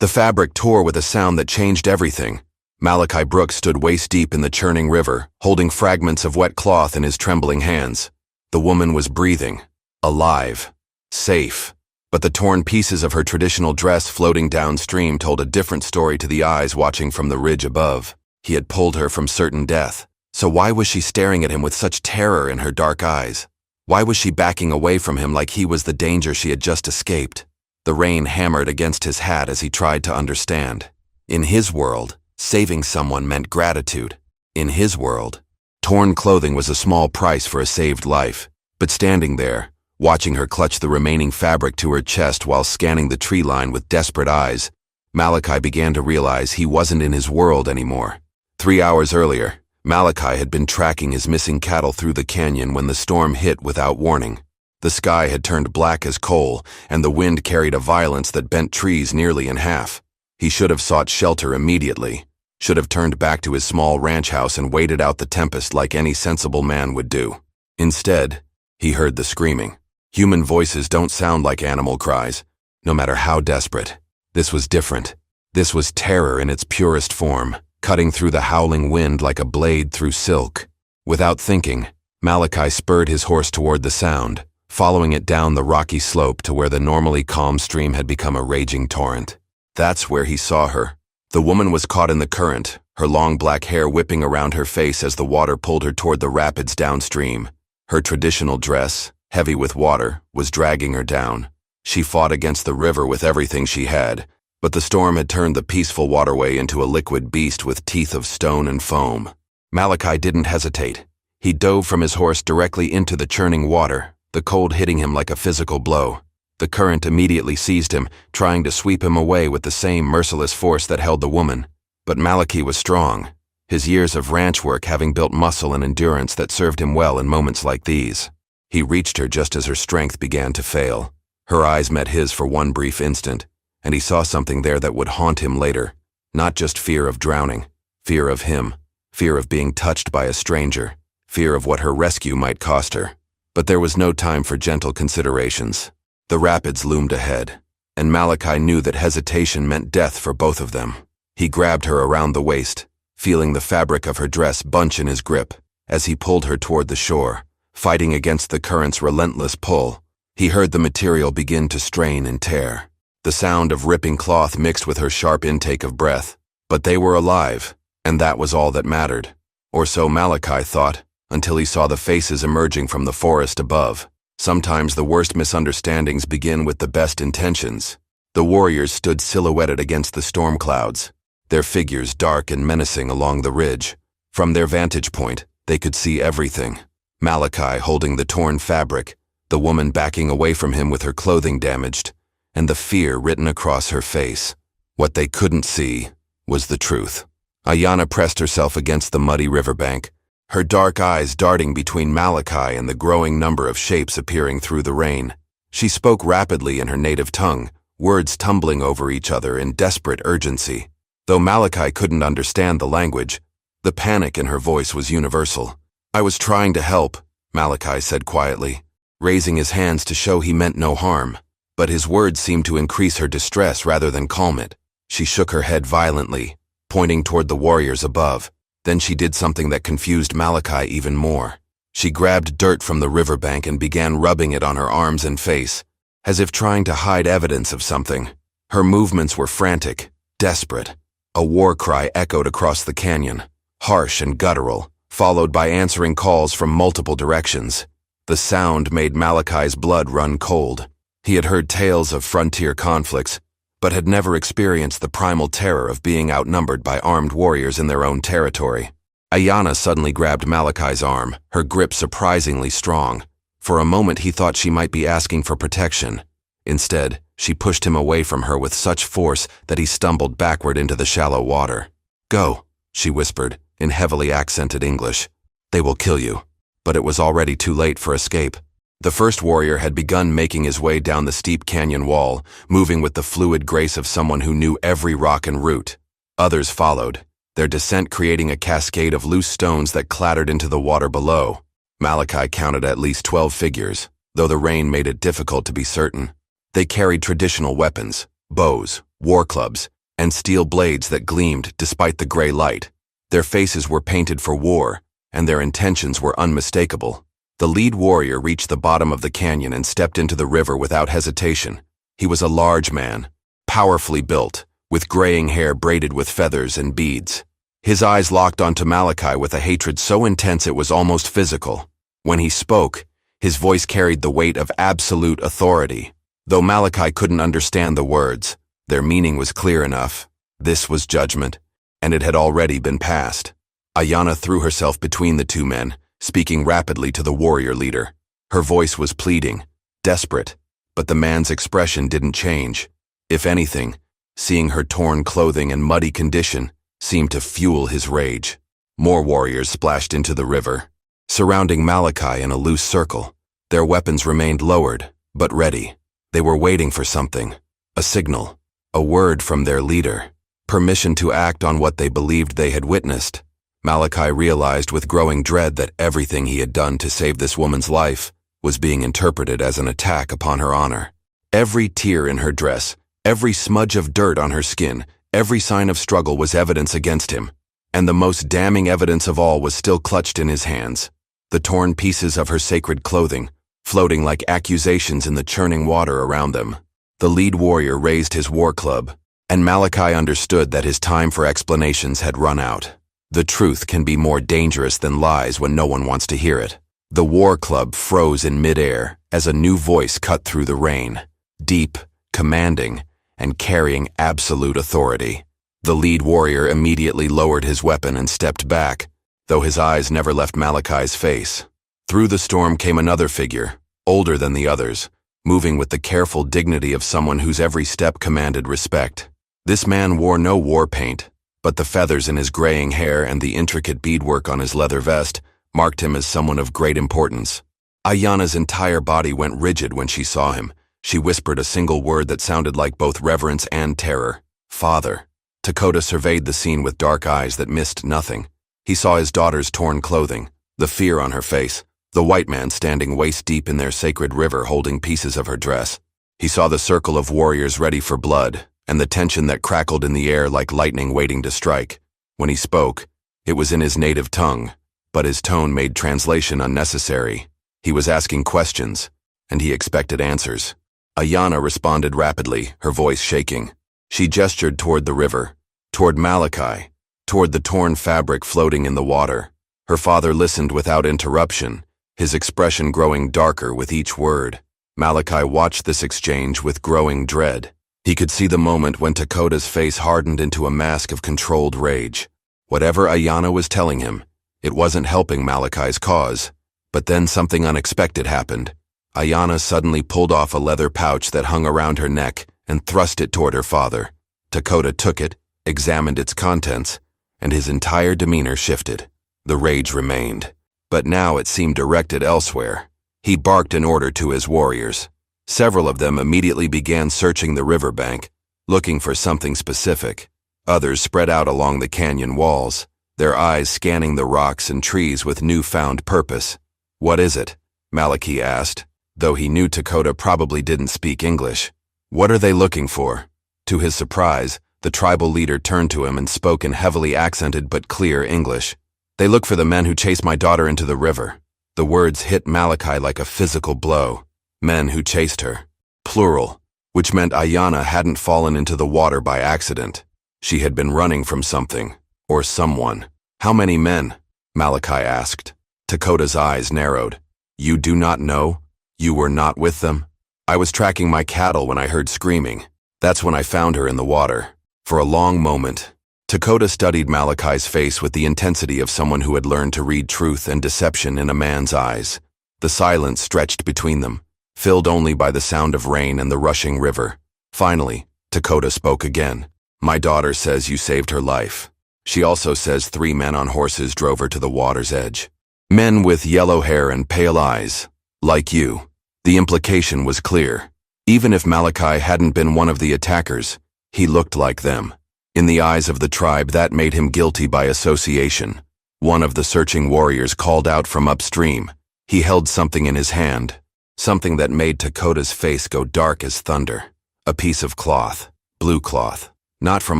The fabric tore with a sound that changed everything. Malachi Brooks stood waist-deep in the churning river, holding fragments of wet cloth in his trembling hands. The woman was breathing, alive, safe. But the torn pieces of her traditional dress floating downstream told a different story to the eyes watching from the ridge above. He had pulled her from certain death. So why was she staring at him with such terror in her dark eyes? Why was she backing away from him like he was the danger she had just escaped? The rain hammered against his hat as he tried to understand. In his world, saving someone meant gratitude. In his world, torn clothing was a small price for a saved life. But standing there, watching her clutch the remaining fabric to her chest while scanning the tree line with desperate eyes, Malachi began to realize he wasn't in his world anymore. 3 hours earlier, Malachi had been tracking his missing cattle through the canyon when the storm hit without warning. The sky had turned black as coal, and the wind carried a violence that bent trees nearly in half. He should have sought shelter immediately, should have turned back to his small ranch house and waited out the tempest like any sensible man would do. Instead, he heard the screaming. Human voices don't sound like animal cries, no matter how desperate. This was different. This was terror in its purest form, cutting through the howling wind like a blade through silk. Without thinking, Malachi spurred his horse toward the sound, following it down the rocky slope to where the normally calm stream had become a raging torrent. That's where he saw her. The woman was caught in the current, her long black hair whipping around her face as the water pulled her toward the rapids downstream. Her traditional dress, heavy with water, was dragging her down. She fought against the river with everything she had, but the storm had turned the peaceful waterway into a liquid beast with teeth of stone and foam. Malachi didn't hesitate. He dove from his horse directly into the churning water, the cold hitting him like a physical blow. The current immediately seized him, trying to sweep him away with the same merciless force that held the woman. But Malachi was strong, his years of ranch work having built muscle and endurance that served him well in moments like these. He reached her just as her strength began to fail. Her eyes met his for one brief instant, and he saw something there that would haunt him later. Not just fear of drowning, fear of him, fear of being touched by a stranger, fear of what her rescue might cost her. But there was no time for gentle considerations. The rapids loomed ahead, and Malachi knew that hesitation meant death for both of them. He grabbed her around the waist, feeling the fabric of her dress bunch in his grip, as he pulled her toward the shore, fighting against the current's relentless pull. He heard the material begin to strain and tear. The sound of ripping cloth mixed with her sharp intake of breath. But they were alive, and that was all that mattered. Or so Malachi thought, until he saw the faces emerging from the forest above. Sometimes the worst misunderstandings begin with the best intentions. The warriors stood silhouetted against the storm clouds, their figures dark and menacing along the ridge. From their vantage point, they could see everything. Malachi holding the torn fabric, the woman backing away from him with her clothing damaged, and the fear written across her face. What they couldn't see was the truth. Ayanna pressed herself against the muddy riverbank, her dark eyes darting between Malachi and the growing number of shapes appearing through the rain. She spoke rapidly in her native tongue, words tumbling over each other in desperate urgency. Though Malachi couldn't understand the language, the panic in her voice was universal. "I was trying to help," Malachi said quietly, raising his hands to show he meant no harm. But his words seemed to increase her distress rather than calm it. She shook her head violently, pointing toward the warriors above. Then she did something that confused Malachi even more. She grabbed dirt from the riverbank and began rubbing it on her arms and face, as if trying to hide evidence of something. Her movements were frantic, desperate. A war cry echoed across the canyon, harsh and guttural, followed by answering calls from multiple directions. The sound made Malachi's blood run cold. He had heard tales of frontier conflicts, but had never experienced the primal terror of being outnumbered by armed warriors in their own territory. Ayanna suddenly grabbed Malachi's arm, her grip surprisingly strong. For a moment he thought she might be asking for protection. Instead, she pushed him away from her with such force that he stumbled backward into the shallow water. "Go," she whispered, in heavily accented English. "They will kill you." But it was already too late for escape. The first warrior had begun making his way down the steep canyon wall, moving with the fluid grace of someone who knew every rock and root. Others followed, their descent creating a cascade of loose stones that clattered into the water below. Malachi counted at least 12 figures, though the rain made it difficult to be certain. They carried traditional weapons, bows, war clubs, and steel blades that gleamed despite the gray light. Their faces were painted for war, and their intentions were unmistakable. The lead warrior reached the bottom of the canyon and stepped into the river without hesitation. He was a large man, powerfully built, with graying hair braided with feathers and beads. His eyes locked onto Malachi with a hatred so intense it was almost physical. When he spoke, his voice carried the weight of absolute authority. Though Malachi couldn't understand the words, their meaning was clear enough. This was judgment, and it had already been passed. Ayanna threw herself between the two men, speaking rapidly to the warrior leader. Her voice was pleading, desperate, but the man's expression didn't change. If anything, seeing her torn clothing and muddy condition seemed to fuel his rage. More warriors splashed into the river, surrounding Malachi in a loose circle. Their weapons remained lowered, but ready. They were waiting for something, a signal, a word from their leader, permission to act on what they believed they had witnessed. Malachi realized with growing dread that everything he had done to save this woman's life was being interpreted as an attack upon her honor. Every tear in her dress, every smudge of dirt on her skin, every sign of struggle was evidence against him, and the most damning evidence of all was still clutched in his hands. The torn pieces of her sacred clothing, floating like accusations in the churning water around them. The lead warrior raised his war club, and Malachi understood that his time for explanations had run out. The truth can be more dangerous than lies when no one wants to hear it. The war club froze in midair as a new voice cut through the rain, deep, commanding, and carrying absolute authority. The lead warrior immediately lowered his weapon and stepped back, though his eyes never left Malachi's face. Through the storm came another figure, older than the others, moving with the careful dignity of someone whose every step commanded respect. This man wore no war paint, but the feathers in his graying hair and the intricate beadwork on his leather vest marked him as someone of great importance. Ayanna's entire body went rigid when she saw him. She whispered a single word that sounded like both reverence and terror. Father. Dakota surveyed the scene with dark eyes that missed nothing. He saw his daughter's torn clothing, the fear on her face, the white man standing waist-deep in their sacred river holding pieces of her dress. He saw the circle of warriors ready for blood, and the tension that crackled in the air like lightning waiting to strike. When he spoke, it was in his native tongue, but his tone made translation unnecessary. He was asking questions, and he expected answers. Ayanna responded rapidly, her voice shaking. She gestured toward the river, toward Malachi, toward the torn fabric floating in the water. Her father listened without interruption, his expression growing darker with each word. Malachi watched this exchange with growing dread. He could see the moment when Dakota's face hardened into a mask of controlled rage. Whatever Ayanna was telling him, it wasn't helping Malachi's cause. But then something unexpected happened. Ayanna suddenly pulled off a leather pouch that hung around her neck and thrust it toward her father. Dakota took it, examined its contents, and his entire demeanor shifted. The rage remained, but now it seemed directed elsewhere. He barked an order to his warriors. Several of them immediately began searching the riverbank, looking for something specific. Others spread out along the canyon walls, their eyes scanning the rocks and trees with newfound purpose. "What is it?" Malachi asked, though he knew Dakota probably didn't speak English. "What are they looking for?" To his surprise, the tribal leader turned to him and spoke in heavily accented but clear English. "They look for the men who chased my daughter into the river." The words hit Malachi like a physical blow. Men who chased her. Plural, which meant Ayanna hadn't fallen into the water by accident. She had been running from something, or someone. "How many men?" Malachi asked. Dakota's eyes narrowed. "You do not know? You were not with them?" "I was tracking my cattle when I heard screaming. That's when I found her in the water." For a long moment, Dakota studied Malachi's face with the intensity of someone who had learned to read truth and deception in a man's eyes. The silence stretched between them, filled only by the sound of rain and the rushing river. Finally, Dakota spoke again. "My daughter says you saved her life. She also says 3 men on horses drove her to the water's edge. Men with yellow hair and pale eyes, like you." The implication was clear. Even if Malachi hadn't been one of the attackers, he looked like them. In the eyes of the tribe, that made him guilty by association. One of the searching warriors called out from upstream. He held something in his hand, something that made Dakota's face go dark as thunder. A piece of cloth, blue cloth. Not from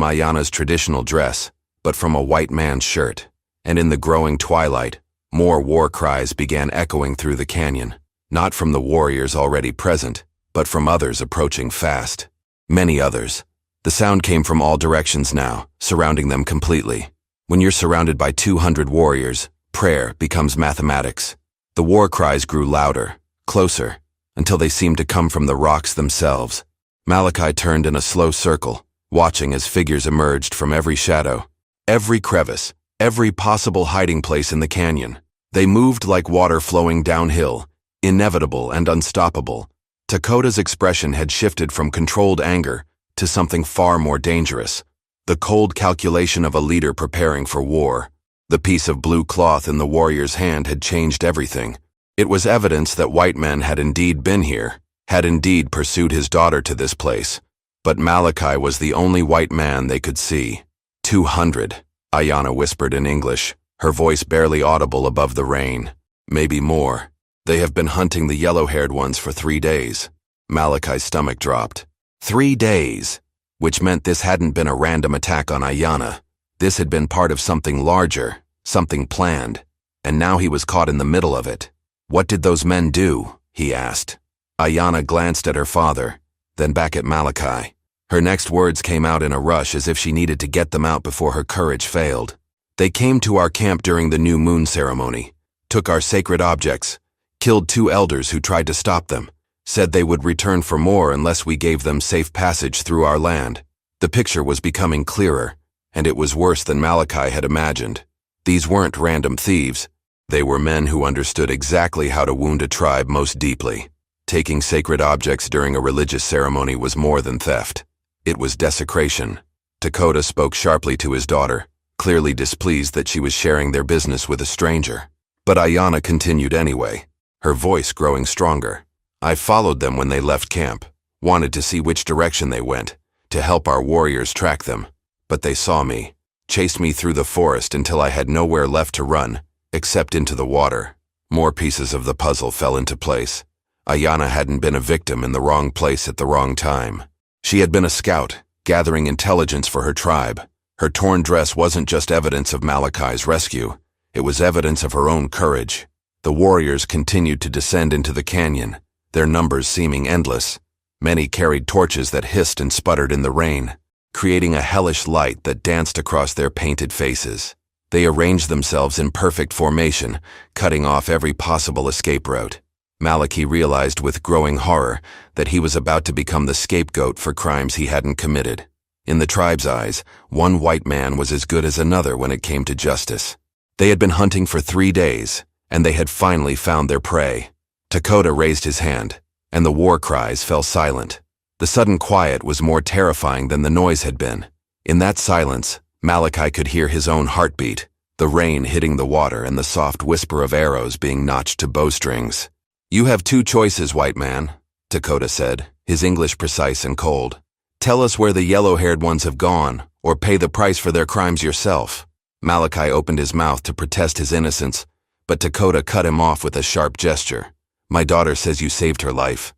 Ayana's traditional dress, but from a white man's shirt. And in the growing twilight, more war cries began echoing through the canyon, not from the warriors already present, but from others approaching fast. Many others. The sound came from all directions now, surrounding them completely. When you're surrounded by 200 warriors, prayer becomes mathematics. The war cries grew louder, closer, until they seemed to come from the rocks themselves. Malachi turned in a slow circle, watching as figures emerged from every shadow, every crevice, every possible hiding place in the canyon. They moved like water flowing downhill, inevitable and unstoppable. Dakota's expression had shifted from controlled anger to something far more dangerous. The cold calculation of a leader preparing for war. The piece of blue cloth in the warrior's hand had changed everything. It was evidence that white men had indeed been here, had indeed pursued his daughter to this place. But Malachi was the only white man they could see. 200, Ayana whispered in English, her voice barely audible above the rain. Maybe more. They have been hunting the yellow-haired ones for 3 days. Malachi's stomach dropped. 3 days. Which meant this hadn't been a random attack on Ayana. This had been part of something larger, something planned. And now he was caught in the middle of it. What did those men do? He asked. Ayana glanced at her father, then back at Malachi. Her next words came out in a rush as if she needed to get them out before her courage failed. They came to our camp during the new moon ceremony, took our sacred objects, killed 2 elders who tried to stop them, said they would return for more unless we gave them safe passage through our land. The picture was becoming clearer, and it was worse than Malachi had imagined. These weren't random thieves. They were men who understood exactly how to wound a tribe most deeply. Taking sacred objects during a religious ceremony was more than theft. It was desecration. Dakota spoke sharply to his daughter, clearly displeased that she was sharing their business with a stranger. But Ayana continued anyway, her voice growing stronger. I followed them when they left camp, wanted to see which direction they went, to help our warriors track them. But they saw me, chased me through the forest until I had nowhere left to run, except into the water. More pieces of the puzzle fell into place. Ayana hadn't been a victim in the wrong place at the wrong time. She had been a scout, gathering intelligence for her tribe. Her torn dress wasn't just evidence of Malachi's rescue. It was evidence of her own courage. The warriors continued to descend into the canyon, their numbers seeming endless. Many carried torches that hissed and sputtered in the rain, creating a hellish light that danced across their painted faces. They arranged themselves in perfect formation, cutting off every possible escape route. Malachi realized with growing horror that he was about to become the scapegoat for crimes he hadn't committed. In the tribe's eyes, one white man was as good as another when it came to justice. They had been hunting for 3 days, and they had finally found their prey. Dakota raised his hand, and the war cries fell silent. The sudden quiet was more terrifying than the noise had been. In that silence, Malachi could hear his own heartbeat, the rain hitting the water and the soft whisper of arrows being notched to bowstrings. You have 2 choices, white man, Dakota said, his English precise and cold. Tell us where the yellow-haired ones have gone, or pay the price for their crimes yourself. Malachi opened his mouth to protest his innocence, but Dakota cut him off with a sharp gesture. My daughter says you saved her life.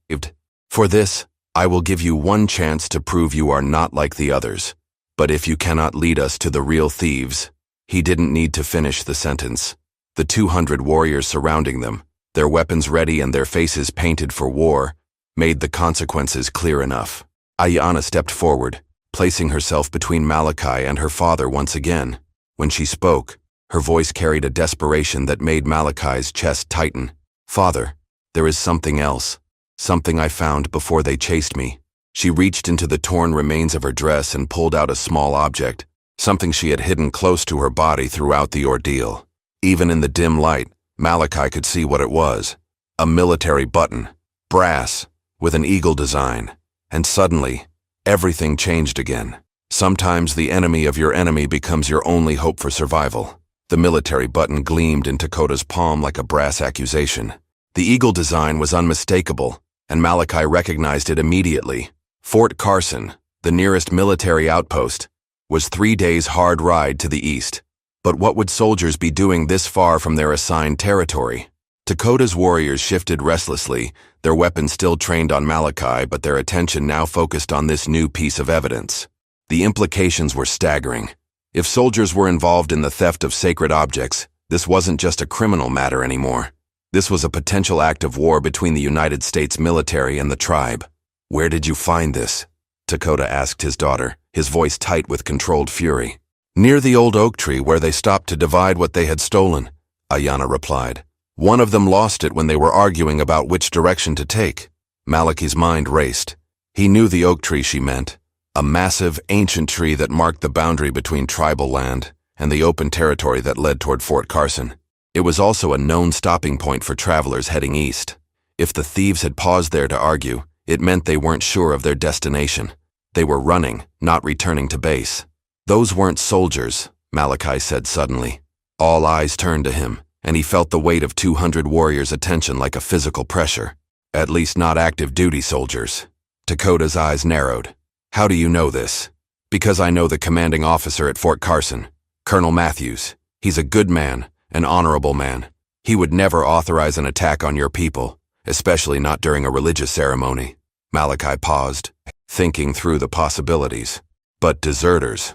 For this, I will give you 1 chance to prove you are not like the others. But if you cannot lead us to the real thieves, he didn't need to finish the sentence. The 200 warriors surrounding them, their weapons ready and their faces painted for war, made the consequences clear enough. Ayana stepped forward, placing herself between Malachi and her father once again. When she spoke, her voice carried a desperation that made Malachi's chest tighten. Father, there is something else. Something I found before they chased me. She reached into the torn remains of her dress and pulled out a small object, something she had hidden close to her body throughout the ordeal. Even in the dim light, Malachi could see what it was. A military button, brass, with an eagle design. And suddenly, everything changed again. Sometimes the enemy of your enemy becomes your only hope for survival. The military button gleamed in Dakota's palm like a brass accusation. The eagle design was unmistakable, and Malachi recognized it immediately. Fort Carson, the nearest military outpost, was 3 days' hard ride to the east. But what would soldiers be doing this far from their assigned territory? Dakota's warriors shifted restlessly, their weapons still trained on Malachi, but their attention now focused on this new piece of evidence. The implications were staggering. If soldiers were involved in the theft of sacred objects, this wasn't just a criminal matter anymore. This was a potential act of war between the United States military and the tribe. "Where did you find this?" Dakota asked his daughter, his voice tight with controlled fury. "Near the old oak tree where they stopped to divide what they had stolen," Ayanna replied. "One of them lost it when they were arguing about which direction to take." Malachi's mind raced. He knew the oak tree she meant, a massive, ancient tree that marked the boundary between tribal land and the open territory that led toward Fort Carson. It was also a known stopping point for travelers heading east. If the thieves had paused there to argue, it meant they weren't sure of their destination. They were running, not returning to base. "Those weren't soldiers," Malachi said suddenly. All eyes turned to him, and he felt the weight of 200 warriors' attention like a physical pressure. At least not active duty soldiers. Dakota's eyes narrowed. "How do you know this?" "Because I know the commanding officer at Fort Carson, Colonel Matthews. He's a good man, an honorable man. He would never authorize an attack on your people, especially not during a religious ceremony." Malachi paused, thinking through the possibilities. But deserters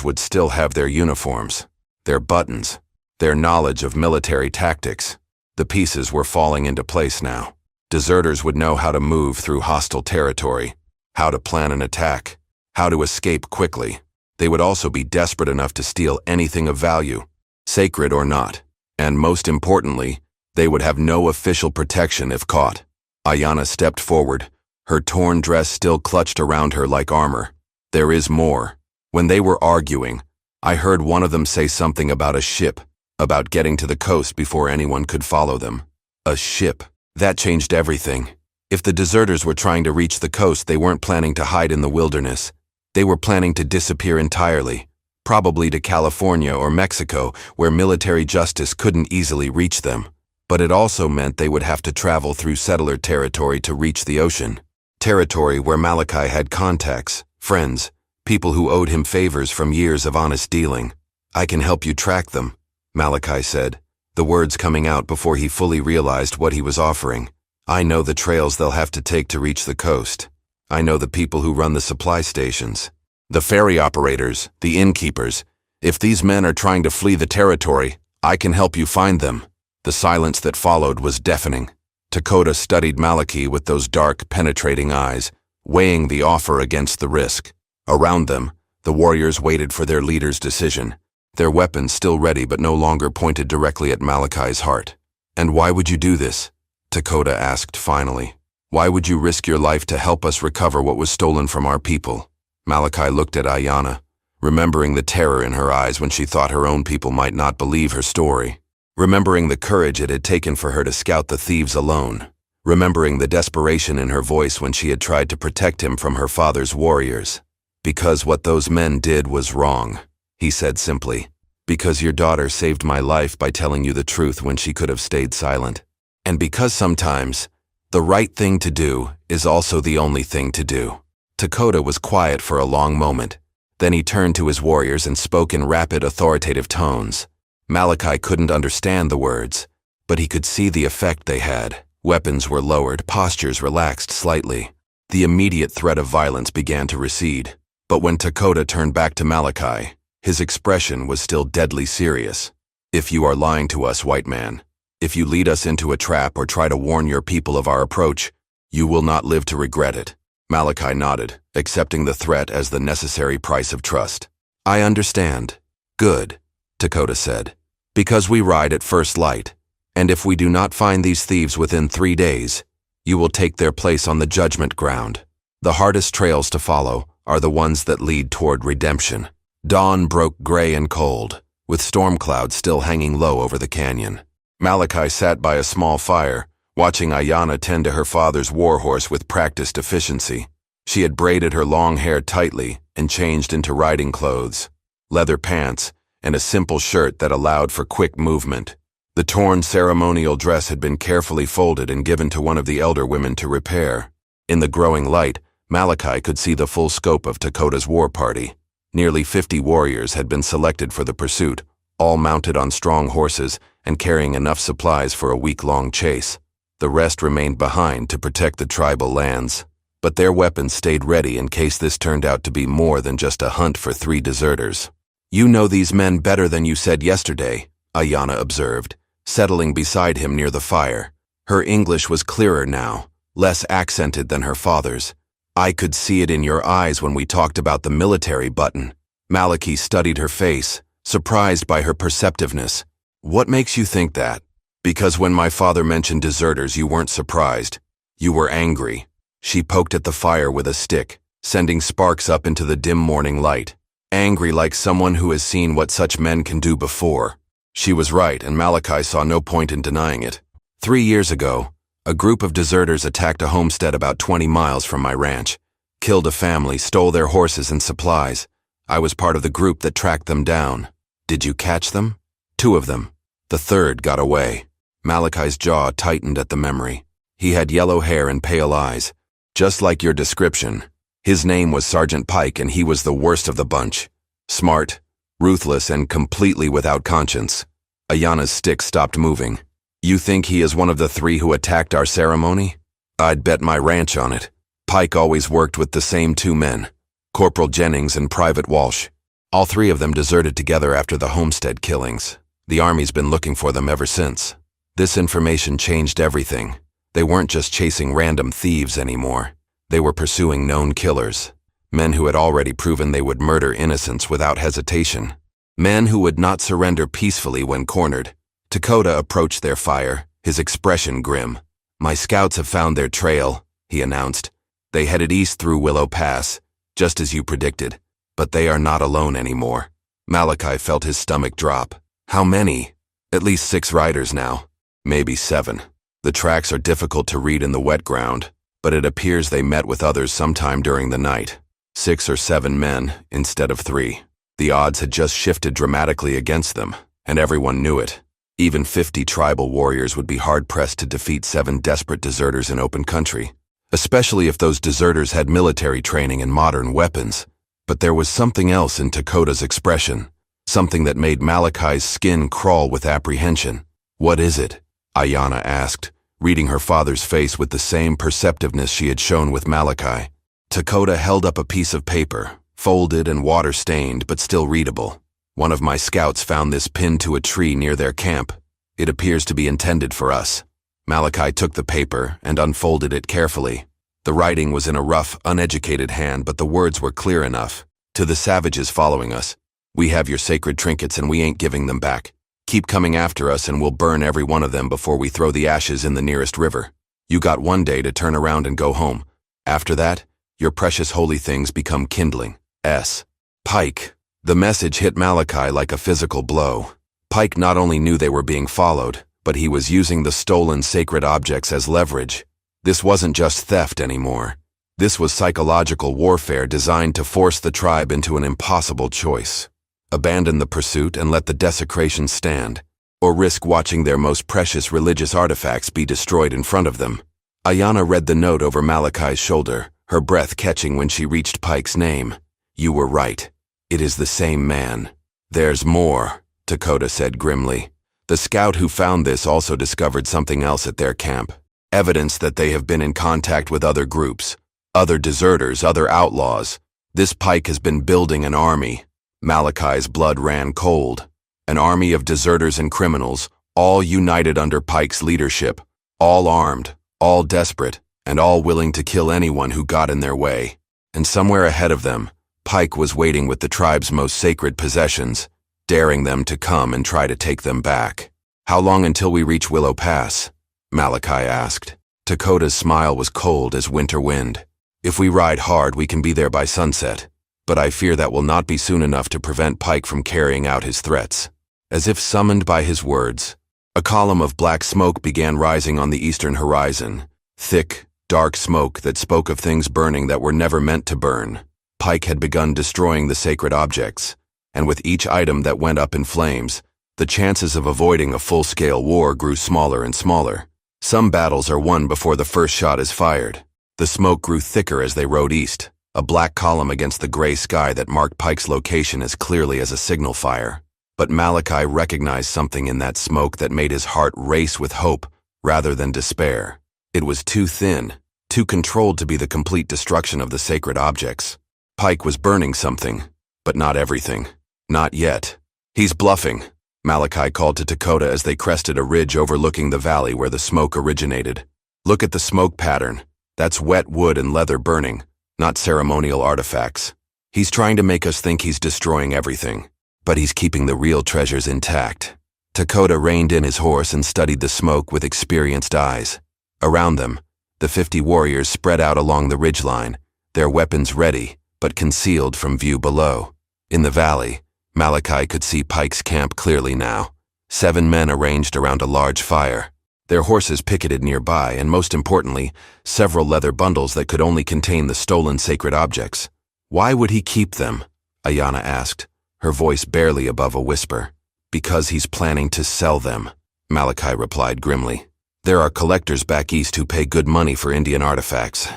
would still have their uniforms, their buttons, their knowledge of military tactics. The pieces were falling into place now. Deserters would know how to move through hostile territory, how to plan an attack, how to escape quickly. They would also be desperate enough to steal anything of value, sacred or not. And most importantly, they would have no official protection if caught. Ayanna stepped forward, her torn dress still clutched around her like armor. "There is more. When they were arguing, I heard one of them say something about a ship, about getting to the coast before anyone could follow them. A ship. That changed everything. If the deserters were trying to reach the coast, they weren't planning to hide in the wilderness. They were planning to disappear entirely, probably to California or Mexico, where military justice couldn't easily reach them. But it also meant they would have to travel through settler territory to reach the ocean. Territory where Malachi had contacts, friends, people who owed him favors from years of honest dealing. "I can help you track them," Malachi said, the words coming out before he fully realized what he was offering. "I know the trails they'll have to take to reach the coast. I know the people who run the supply stations, the ferry operators, the innkeepers. If these men are trying to flee the territory, I can help you find them." The silence that followed was deafening. Dakota studied Malachi with those dark, penetrating eyes, weighing the offer against the risk. Around them, the warriors waited for their leader's decision, their weapons still ready but no longer pointed directly at Malachi's heart. "And why would you do this?" Dakota asked finally. "Why would you risk your life to help us recover what was stolen from our people?" Malachi looked at Ayanna, remembering the terror in her eyes when she thought her own people might not believe her story. Remembering the courage it had taken for her to scout the thieves alone. Remembering the desperation in her voice when she had tried to protect him from her father's warriors. "Because what those men did was wrong," he said simply. "Because your daughter saved my life by telling you the truth when she could have stayed silent. And because sometimes, the right thing to do is also the only thing to do." Dakota was quiet for a long moment. Then he turned to his warriors and spoke in rapid, authoritative tones. Malachi couldn't understand the words, but he could see the effect they had. Weapons were lowered, postures relaxed slightly. The immediate threat of violence began to recede. But when Dakota turned back to Malachi, his expression was still deadly serious. "If you are lying to us, white man, if you lead us into a trap or try to warn your people of our approach, you will not live to regret it." Malachi nodded, accepting the threat as the necessary price of trust. "I understand." "Good," Dakota said. "Because we ride at first light, and if we do not find these thieves within 3 days, you will take their place on the judgment ground. The hardest trails to follow are the ones that lead toward redemption." Dawn broke gray and cold, with storm clouds still hanging low over the canyon. Malachi sat by a small fire, watching Ayanna tend to her father's warhorse with practiced efficiency. She had braided her long hair tightly and changed into riding clothes, leather pants, and a simple shirt that allowed for quick movement. The torn ceremonial dress had been carefully folded and given to one of the elder women to repair. In the growing light, Malachi could see the full scope of Dakota's war party. Nearly 50 warriors had been selected for the pursuit, all mounted on strong horses and carrying enough supplies for a week-long chase. The rest remained behind to protect the tribal lands, but their weapons stayed ready in case this turned out to be more than just a hunt for 3 deserters. "You know these men better than you said yesterday," Ayanna observed, settling beside him near the fire. Her English was clearer now, less accented than her father's. "I could see it in your eyes when we talked about the military button." Malachi studied her face, surprised by her perceptiveness. "What makes you think that?" "Because when my father mentioned deserters, you weren't surprised. You were angry." She poked at the fire with a stick, sending sparks up into the dim morning light. Angry like someone who has seen what such men can do before. She was right, and Malachi saw no point in denying it. 3 years ago, a group of deserters attacked a homestead about 20 miles from my ranch, killed a family, stole their horses and supplies. I was part of the group that tracked them down. Did you catch them? 2 of them. The 3rd got away. Malachi's jaw tightened at the memory. He had yellow hair and pale eyes, just like your description. His name was Sergeant Pike, and he was the worst of the bunch. Smart, ruthless, and completely without conscience. Ayanna's stick stopped moving. "You think he is one of the 3 who attacked our ceremony?" "I'd bet my ranch on it. Pike always worked with the same 2 men, Corporal Jennings and Private Walsh. All 3 of them deserted together after the homestead killings. The Army's been looking for them ever since." This information changed everything. They weren't just chasing random thieves anymore. They were pursuing known killers. Men who had already proven they would murder innocents without hesitation. Men who would not surrender peacefully when cornered. Dakota approached their fire, his expression grim. "My scouts have found their trail," he announced. "They headed east through Willow Pass, just as you predicted. But they are not alone anymore." Malachi felt his stomach drop. "How many?" "At least 6 riders now. Maybe 7. The tracks are difficult to read in the wet ground, but it appears they met with others sometime during the night. 6 or 7 men instead of 3. The odds had just shifted dramatically against them, and everyone knew it. Even 50 tribal warriors would be hard-pressed to defeat 7 desperate deserters in open country, especially if those deserters had military training and modern weapons. But there was something else in Dakota's expression, something that made Malachi's skin crawl with apprehension. "What is it?" Ayanna asked, reading her father's face with the same perceptiveness she had shown with Malachi. Dakota held up a piece of paper, folded and water-stained but still readable. "One of my scouts found this pinned to a tree near their camp. It appears to be intended for us." Malachi took the paper and unfolded it carefully. The writing was in a rough, uneducated hand, but the words were clear enough. "To the savages following us, we have your sacred trinkets and we ain't giving them back. Keep coming after us and we'll burn every one of them before we throw the ashes in the nearest river. You got 1 day to turn around and go home. After that, your precious holy things become kindling. S. Pike." The message hit Malachi like a physical blow. Pike not only knew they were being followed, but he was using the stolen sacred objects as leverage. This wasn't just theft anymore. This was psychological warfare designed to force the tribe into an impossible choice. Abandon the pursuit and let the desecration stand, or risk watching their most precious religious artifacts be destroyed in front of them. Ayanna read the note over Malachi's shoulder, her breath catching when she reached Pike's name. "You were right. It is the same man." "There's more," Dakota said grimly. "The scout who found this also discovered something else at their camp. Evidence that they have been in contact with other groups, other deserters, other outlaws. This Pike has been building an army." Malachi's blood ran cold. An army of deserters and criminals, all united under Pike's leadership, all armed, all desperate, and all willing to kill anyone who got in their way. And somewhere ahead of them, Pike was waiting with the tribe's most sacred possessions, daring them to come and try to take them back. "How long until we reach Willow Pass?" Malachi asked. Dakota's smile was cold as winter wind. "If we ride hard, we can be there by sunset. But I fear that will not be soon enough to prevent Pike from carrying out his threats." As if summoned by his words, a column of black smoke began rising on the eastern horizon. Thick, dark smoke that spoke of things burning that were never meant to burn. Pike had begun destroying the sacred objects, and with each item that went up in flames, the chances of avoiding a full-scale war grew smaller and smaller. Some battles are won before the first shot is fired. The smoke grew thicker as they rode east, a black column against the gray sky that marked Pike's location as clearly as a signal fire. But Malachi recognized something in that smoke that made his heart race with hope rather than despair. It was too thin, too controlled to be the complete destruction of the sacred objects. Pike was burning something, but not everything. Not yet. He's bluffing, Malachi called to Dakota as they crested a ridge overlooking the valley where the smoke originated. Look at the smoke pattern. That's wet wood and leather burning, not ceremonial artifacts. He's trying to make us think he's destroying everything, but he's keeping the real treasures intact. Dakota reined in his horse and studied the smoke with experienced eyes. Around them, the 50 warriors spread out along the ridgeline, their weapons ready, but concealed from view below. In the valley, Malachi could see Pike's camp clearly now. 7 men arranged around a large fire, their horses picketed nearby, and most importantly, several leather bundles that could only contain the stolen sacred objects. Why would he keep them? Ayanna asked, her voice barely above a whisper. Because he's planning to sell them, Malachi replied grimly. There are collectors back east who pay good money for Indian artifacts.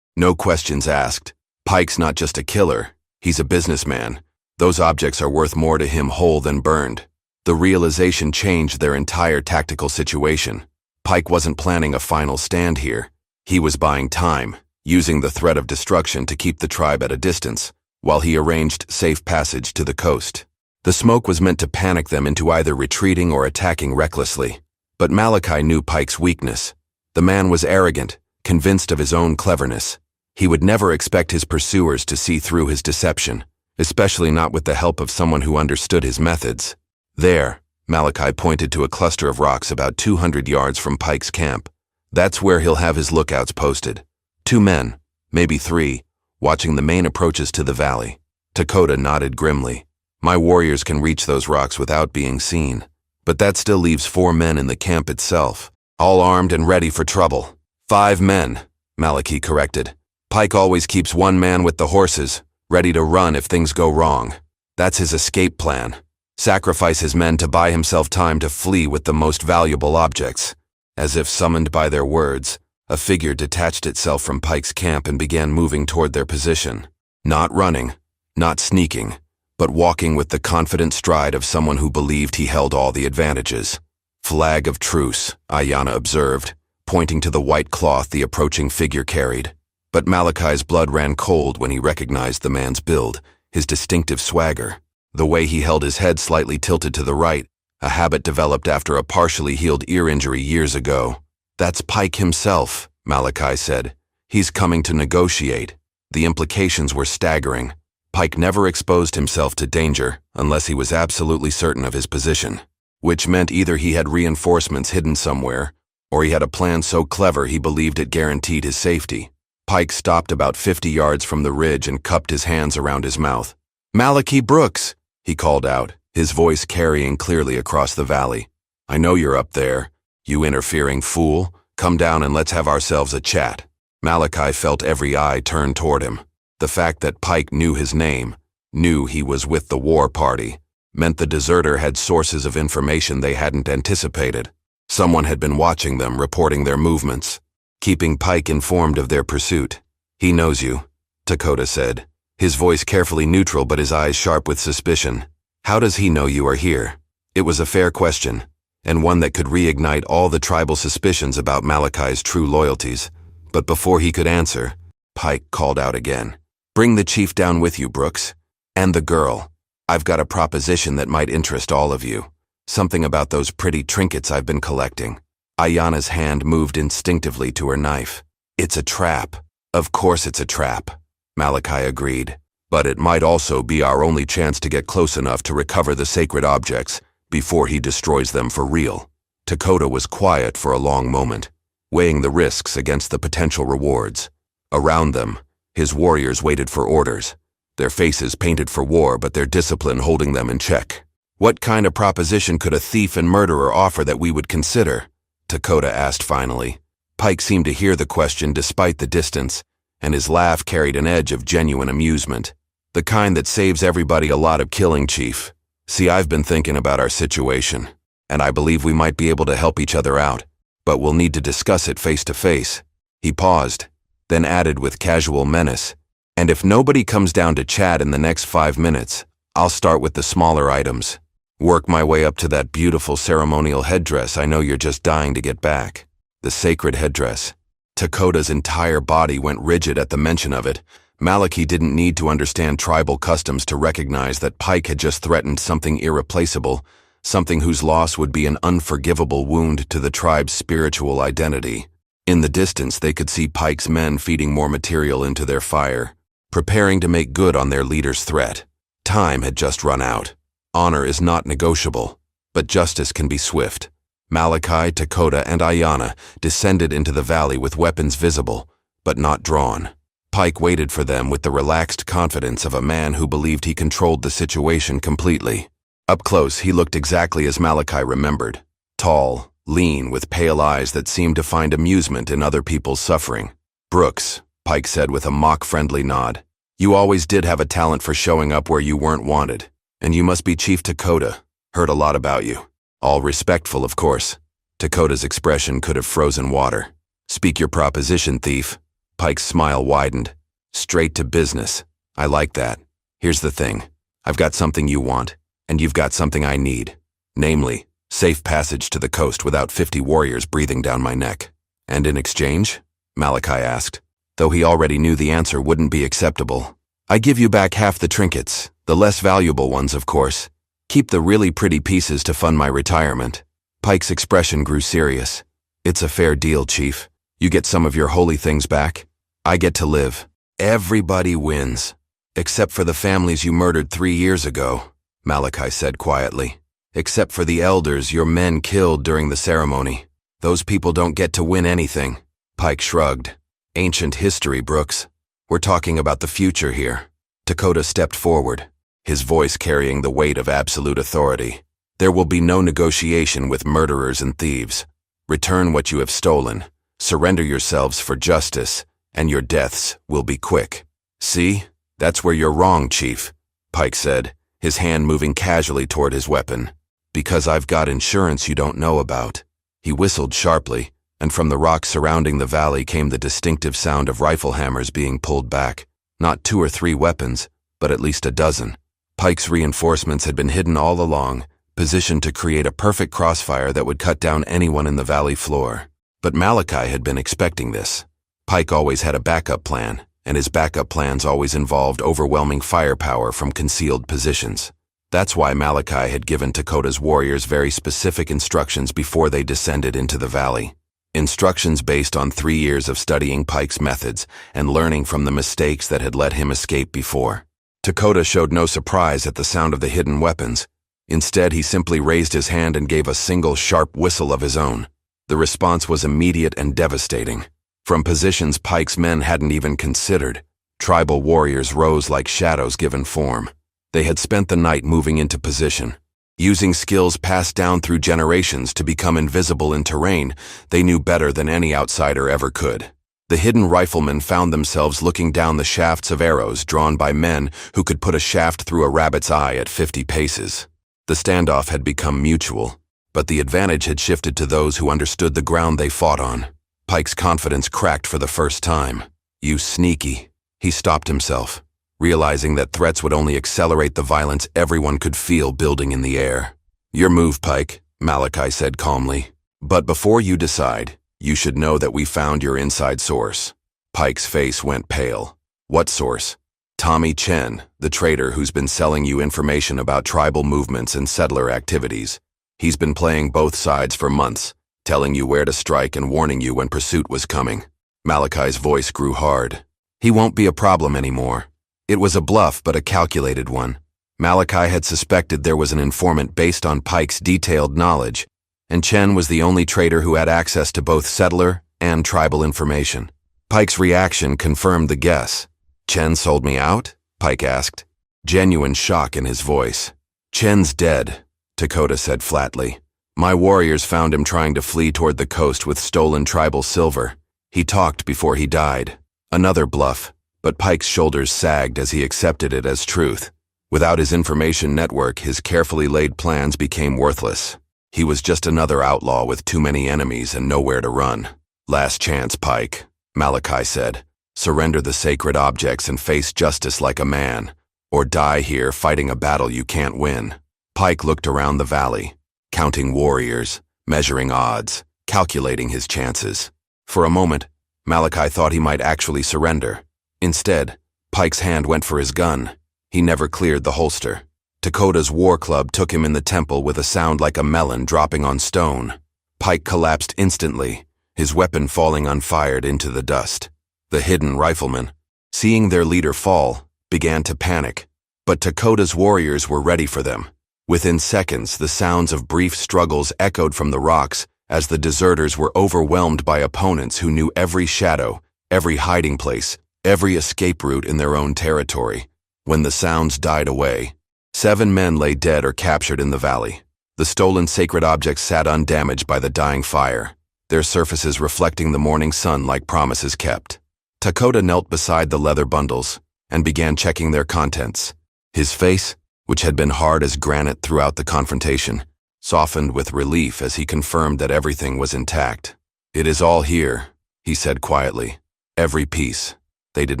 No questions asked. Pike's not just a killer, he's a businessman. Those objects are worth more to him whole than burned. The realization changed their entire tactical situation. Pike wasn't planning a final stand here. He was buying time, using the threat of destruction to keep the tribe at a distance, while he arranged safe passage to the coast. The smoke was meant to panic them into either retreating or attacking recklessly. But Malachi knew Pike's weakness. The man was arrogant, convinced of his own cleverness. He would never expect his pursuers to see through his deception, especially not with the help of someone who understood his methods. There, Malachi pointed to a cluster of rocks about 200 yards from Pike's camp. That's where he'll have his lookouts posted. 2 men, maybe 3, watching the main approaches to the valley. Dakota nodded grimly. My warriors can reach those rocks without being seen. But that still leaves 4 men in the camp itself, all armed and ready for trouble. 5 men, Malachi corrected. Pike always keeps 1 man with the horses, ready to run if things go wrong. That's his escape plan. Sacrifice his men to buy himself time to flee with the most valuable objects. As if summoned by their words, a figure detached itself from Pike's camp and began moving toward their position. Not running, not sneaking, but walking with the confident stride of someone who believed he held all the advantages. Flag of truce, Ayanna observed, pointing to the white cloth the approaching figure carried. But Malachi's blood ran cold when he recognized the man's build, his distinctive swagger. The way he held his head slightly tilted to the right, a habit developed after a partially healed ear injury years ago. That's Pike himself, Malachi said. He's coming to negotiate. The implications were staggering. Pike never exposed himself to danger unless he was absolutely certain of his position, which meant either he had reinforcements hidden somewhere, or he had a plan so clever he believed it guaranteed his safety. Pike stopped about 50 yards from the ridge and cupped his hands around his mouth. "Malachi Brooks," he called out, his voice carrying clearly across the valley. "I know you're up there, you interfering fool. Come down and let's have ourselves a chat." Malachi felt every eye turn toward him. The fact that Pike knew his name, knew he was with the war party, meant the deserter had sources of information they hadn't anticipated. Someone had been watching them, reporting their movements, keeping Pike informed of their pursuit. "He knows you," Dakota said, his voice carefully neutral but his eyes sharp with suspicion. "How does he know you are here?" It was a fair question, and one that could reignite all the tribal suspicions about Malachi's true loyalties. But before he could answer, Pike called out again. "Bring the chief down with you, Brooks. And the girl. I've got a proposition that might interest all of you. Something about those pretty trinkets I've been collecting." Ayanna's hand moved instinctively to her knife. "It's a trap." "Of course it's a trap," Malachi agreed. "But it might also be our only chance to get close enough to recover the sacred objects before he destroys them for real." Dakota was quiet for a long moment, weighing the risks against the potential rewards. Around them, his warriors waited for orders, their faces painted for war but their discipline holding them in check. "What kind of proposition could a thief and murderer offer that we would consider?" Dakota asked finally. Pike seemed to hear the question despite the distance, and his laugh carried an edge of genuine amusement. "The kind that saves everybody a lot of killing, Chief. See, I've been thinking about our situation, and I believe we might be able to help each other out, but we'll need to discuss it face to face." He paused, then added with casual menace, "And if nobody comes down to chat in the next 5 minutes, I'll start with the smaller items." Work my way up to that beautiful ceremonial headdress I know you're just dying to get back. The sacred headdress. Dakota's entire body went rigid at the mention of it. Malachi didn't need to understand tribal customs to recognize that Pike had just threatened something irreplaceable, something whose loss would be an unforgivable wound to the tribe's spiritual identity. In the distance, they could see Pike's men feeding more material into their fire, preparing to make good on their leader's threat. Time had just run out. Honor is not negotiable, but justice can be swift. Malachi, Dakota, and Ayanna descended into the valley with weapons visible, but not drawn. Pike waited for them with the relaxed confidence of a man who believed he controlled the situation completely. Up close, he looked exactly as Malachi remembered. Tall, lean, with pale eyes that seemed to find amusement in other people's suffering. "Brooks," Pike said with a mock-friendly nod, "you always did have a talent for showing up where you weren't wanted. And you must be Chief Dakota. Heard a lot about you." All respectful, of course. Dakota's expression could have frozen water. "Speak your proposition, thief." Pike's smile widened. "Straight to business. I like that. Here's the thing. I've got something you want, and you've got something I need. Namely, safe passage to the coast without 50 warriors breathing down my neck." "And in exchange?" Malachi asked, though he already knew the answer wouldn't be acceptable. "I give you back half the trinkets, the less valuable ones, of course. Keep the really pretty pieces to fund my retirement." Pike's expression grew serious. "It's a fair deal, Chief. You get some of your holy things back. I get to live. Everybody wins. Except for the families you murdered 3 years ago," Malachi said quietly. "Except for the elders your men killed during the ceremony. Those people don't get to win anything." Pike shrugged. "Ancient history, Brooks. We're talking about the future here." Dakota stepped forward, his voice carrying the weight of absolute authority. "There will be no negotiation with murderers and thieves. Return what you have stolen. Surrender yourselves for justice, and your deaths will be quick." "See? That's where you're wrong, Chief," Pike said, his hand moving casually toward his weapon. "Because I've got insurance you don't know about." He whistled sharply, and from the rocks surrounding the valley came the distinctive sound of rifle hammers being pulled back. Not 2 or 3 weapons, but at least a dozen. Pike's reinforcements had been hidden all along, positioned to create a perfect crossfire that would cut down anyone in the valley floor. But Malachi had been expecting this. Pike always had a backup plan, and his backup plans always involved overwhelming firepower from concealed positions. That's why Malachi had given Dakota's warriors very specific instructions before they descended into the valley. Instructions based on 3 years of studying Pike's methods and learning from the mistakes that had let him escape before. Dakota showed no surprise at the sound of the hidden weapons. Instead, he simply raised his hand and gave a single sharp whistle of his own. The response was immediate and devastating. From positions Pike's men hadn't even considered, tribal warriors rose like shadows given form. They had spent the night moving into position. Using skills passed down through generations to become invisible in terrain, they knew better than any outsider ever could. The hidden riflemen found themselves looking down the shafts of arrows drawn by men who could put a shaft through a rabbit's eye at 50 paces. The standoff had become mutual, but the advantage had shifted to those who understood the ground they fought on. Pike's confidence cracked for the first time. "You sneaky." He stopped himself, realizing that threats would only accelerate the violence everyone could feel building in the air. "Your move, Pike," Malachi said calmly. "But before you decide, you should know that we found your inside source." Pike's face went pale. "What source?" "Tommy Chen, the trader who's been selling you information about tribal movements and settler activities. He's been playing both sides for months, telling you where to strike and warning you when pursuit was coming." Malachi's voice grew hard. "He won't be a problem anymore. It was a bluff, but a calculated one." Malachi had suspected there was an informant based on Pike's detailed knowledge, and Chen was the only trader who had access to both settler and tribal information. Pike's reaction confirmed the guess. "Chen sold me out?" Pike asked, genuine shock in his voice. "Chen's dead," Dakota said flatly. "My warriors found him trying to flee toward the coast with stolen tribal silver. He talked before he died." Another bluff, but Pike's shoulders sagged as he accepted it as truth. Without his information network, his carefully laid plans became worthless. He was just another outlaw with too many enemies and nowhere to run. "Last chance, Pike," Malachi said. "Surrender the sacred objects and face justice like a man, or die here fighting a battle you can't win." Pike looked around the valley, counting warriors, measuring odds, calculating his chances. For a moment, Malachi thought he might actually surrender. Instead, Pike's hand went for his gun. He never cleared the holster. Dakota's war club took him in the temple with a sound like a melon dropping on stone. Pike collapsed instantly, his weapon falling unfired into the dust. The hidden riflemen, seeing their leader fall, began to panic. But Dakota's warriors were ready for them. Within seconds, the sounds of brief struggles echoed from the rocks as the deserters were overwhelmed by opponents who knew every shadow, every hiding place, every escape route in their own territory. When the sounds died away, 7 men lay dead or captured in the valley. The stolen sacred objects sat undamaged by the dying fire, their surfaces reflecting the morning sun like promises kept. Dakota knelt beside the leather bundles and began checking their contents. His face, which had been hard as granite throughout the confrontation, softened with relief as he confirmed that everything was intact. "It is all here," he said quietly. "Every piece. They did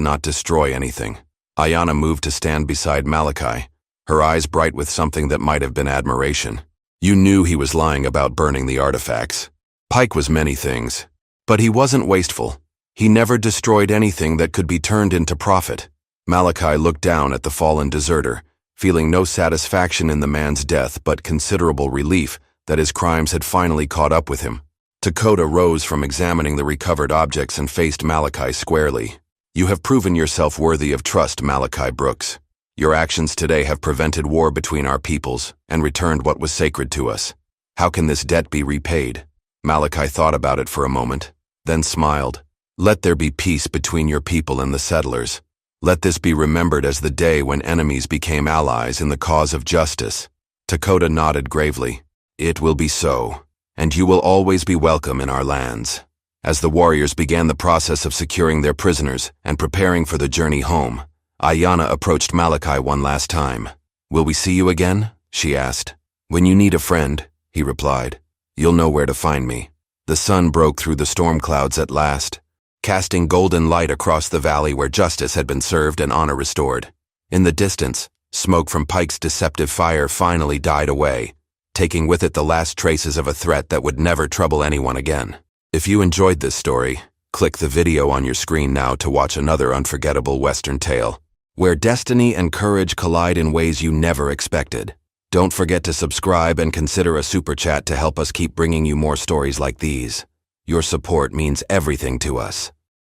not destroy anything." Ayanna moved to stand beside Malachi, her eyes bright with something that might have been admiration. "You knew he was lying about burning the artifacts. Pike was many things, but he wasn't wasteful. He never destroyed anything that could be turned into profit." Malachi looked down at the fallen deserter, feeling no satisfaction in the man's death but considerable relief that his crimes had finally caught up with him. Dakota rose from examining the recovered objects and faced Malachi squarely. "You have proven yourself worthy of trust, Malachi Brooks. Your actions today have prevented war between our peoples and returned what was sacred to us. How can this debt be repaid?" Malachi thought about it for a moment, then smiled. "Let there be peace between your people and the settlers. Let this be remembered as the day when enemies became allies in the cause of justice." Dakota nodded gravely. "It will be so, and you will always be welcome in our lands." As the warriors began the process of securing their prisoners and preparing for the journey home, Ayanna approached Malachi one last time. "Will we see you again?" she asked. "When you need a friend," he replied, "you'll know where to find me." The sun broke through the storm clouds at last, casting golden light across the valley where justice had been served and honor restored. In the distance, smoke from Pike's deceptive fire finally died away, taking with it the last traces of a threat that would never trouble anyone again. If you enjoyed this story, click the video on your screen now to watch another unforgettable Western tale, where destiny and courage collide in ways you never expected. Don't forget to subscribe and consider a super chat to help us keep bringing you more stories like these. Your support means everything to us.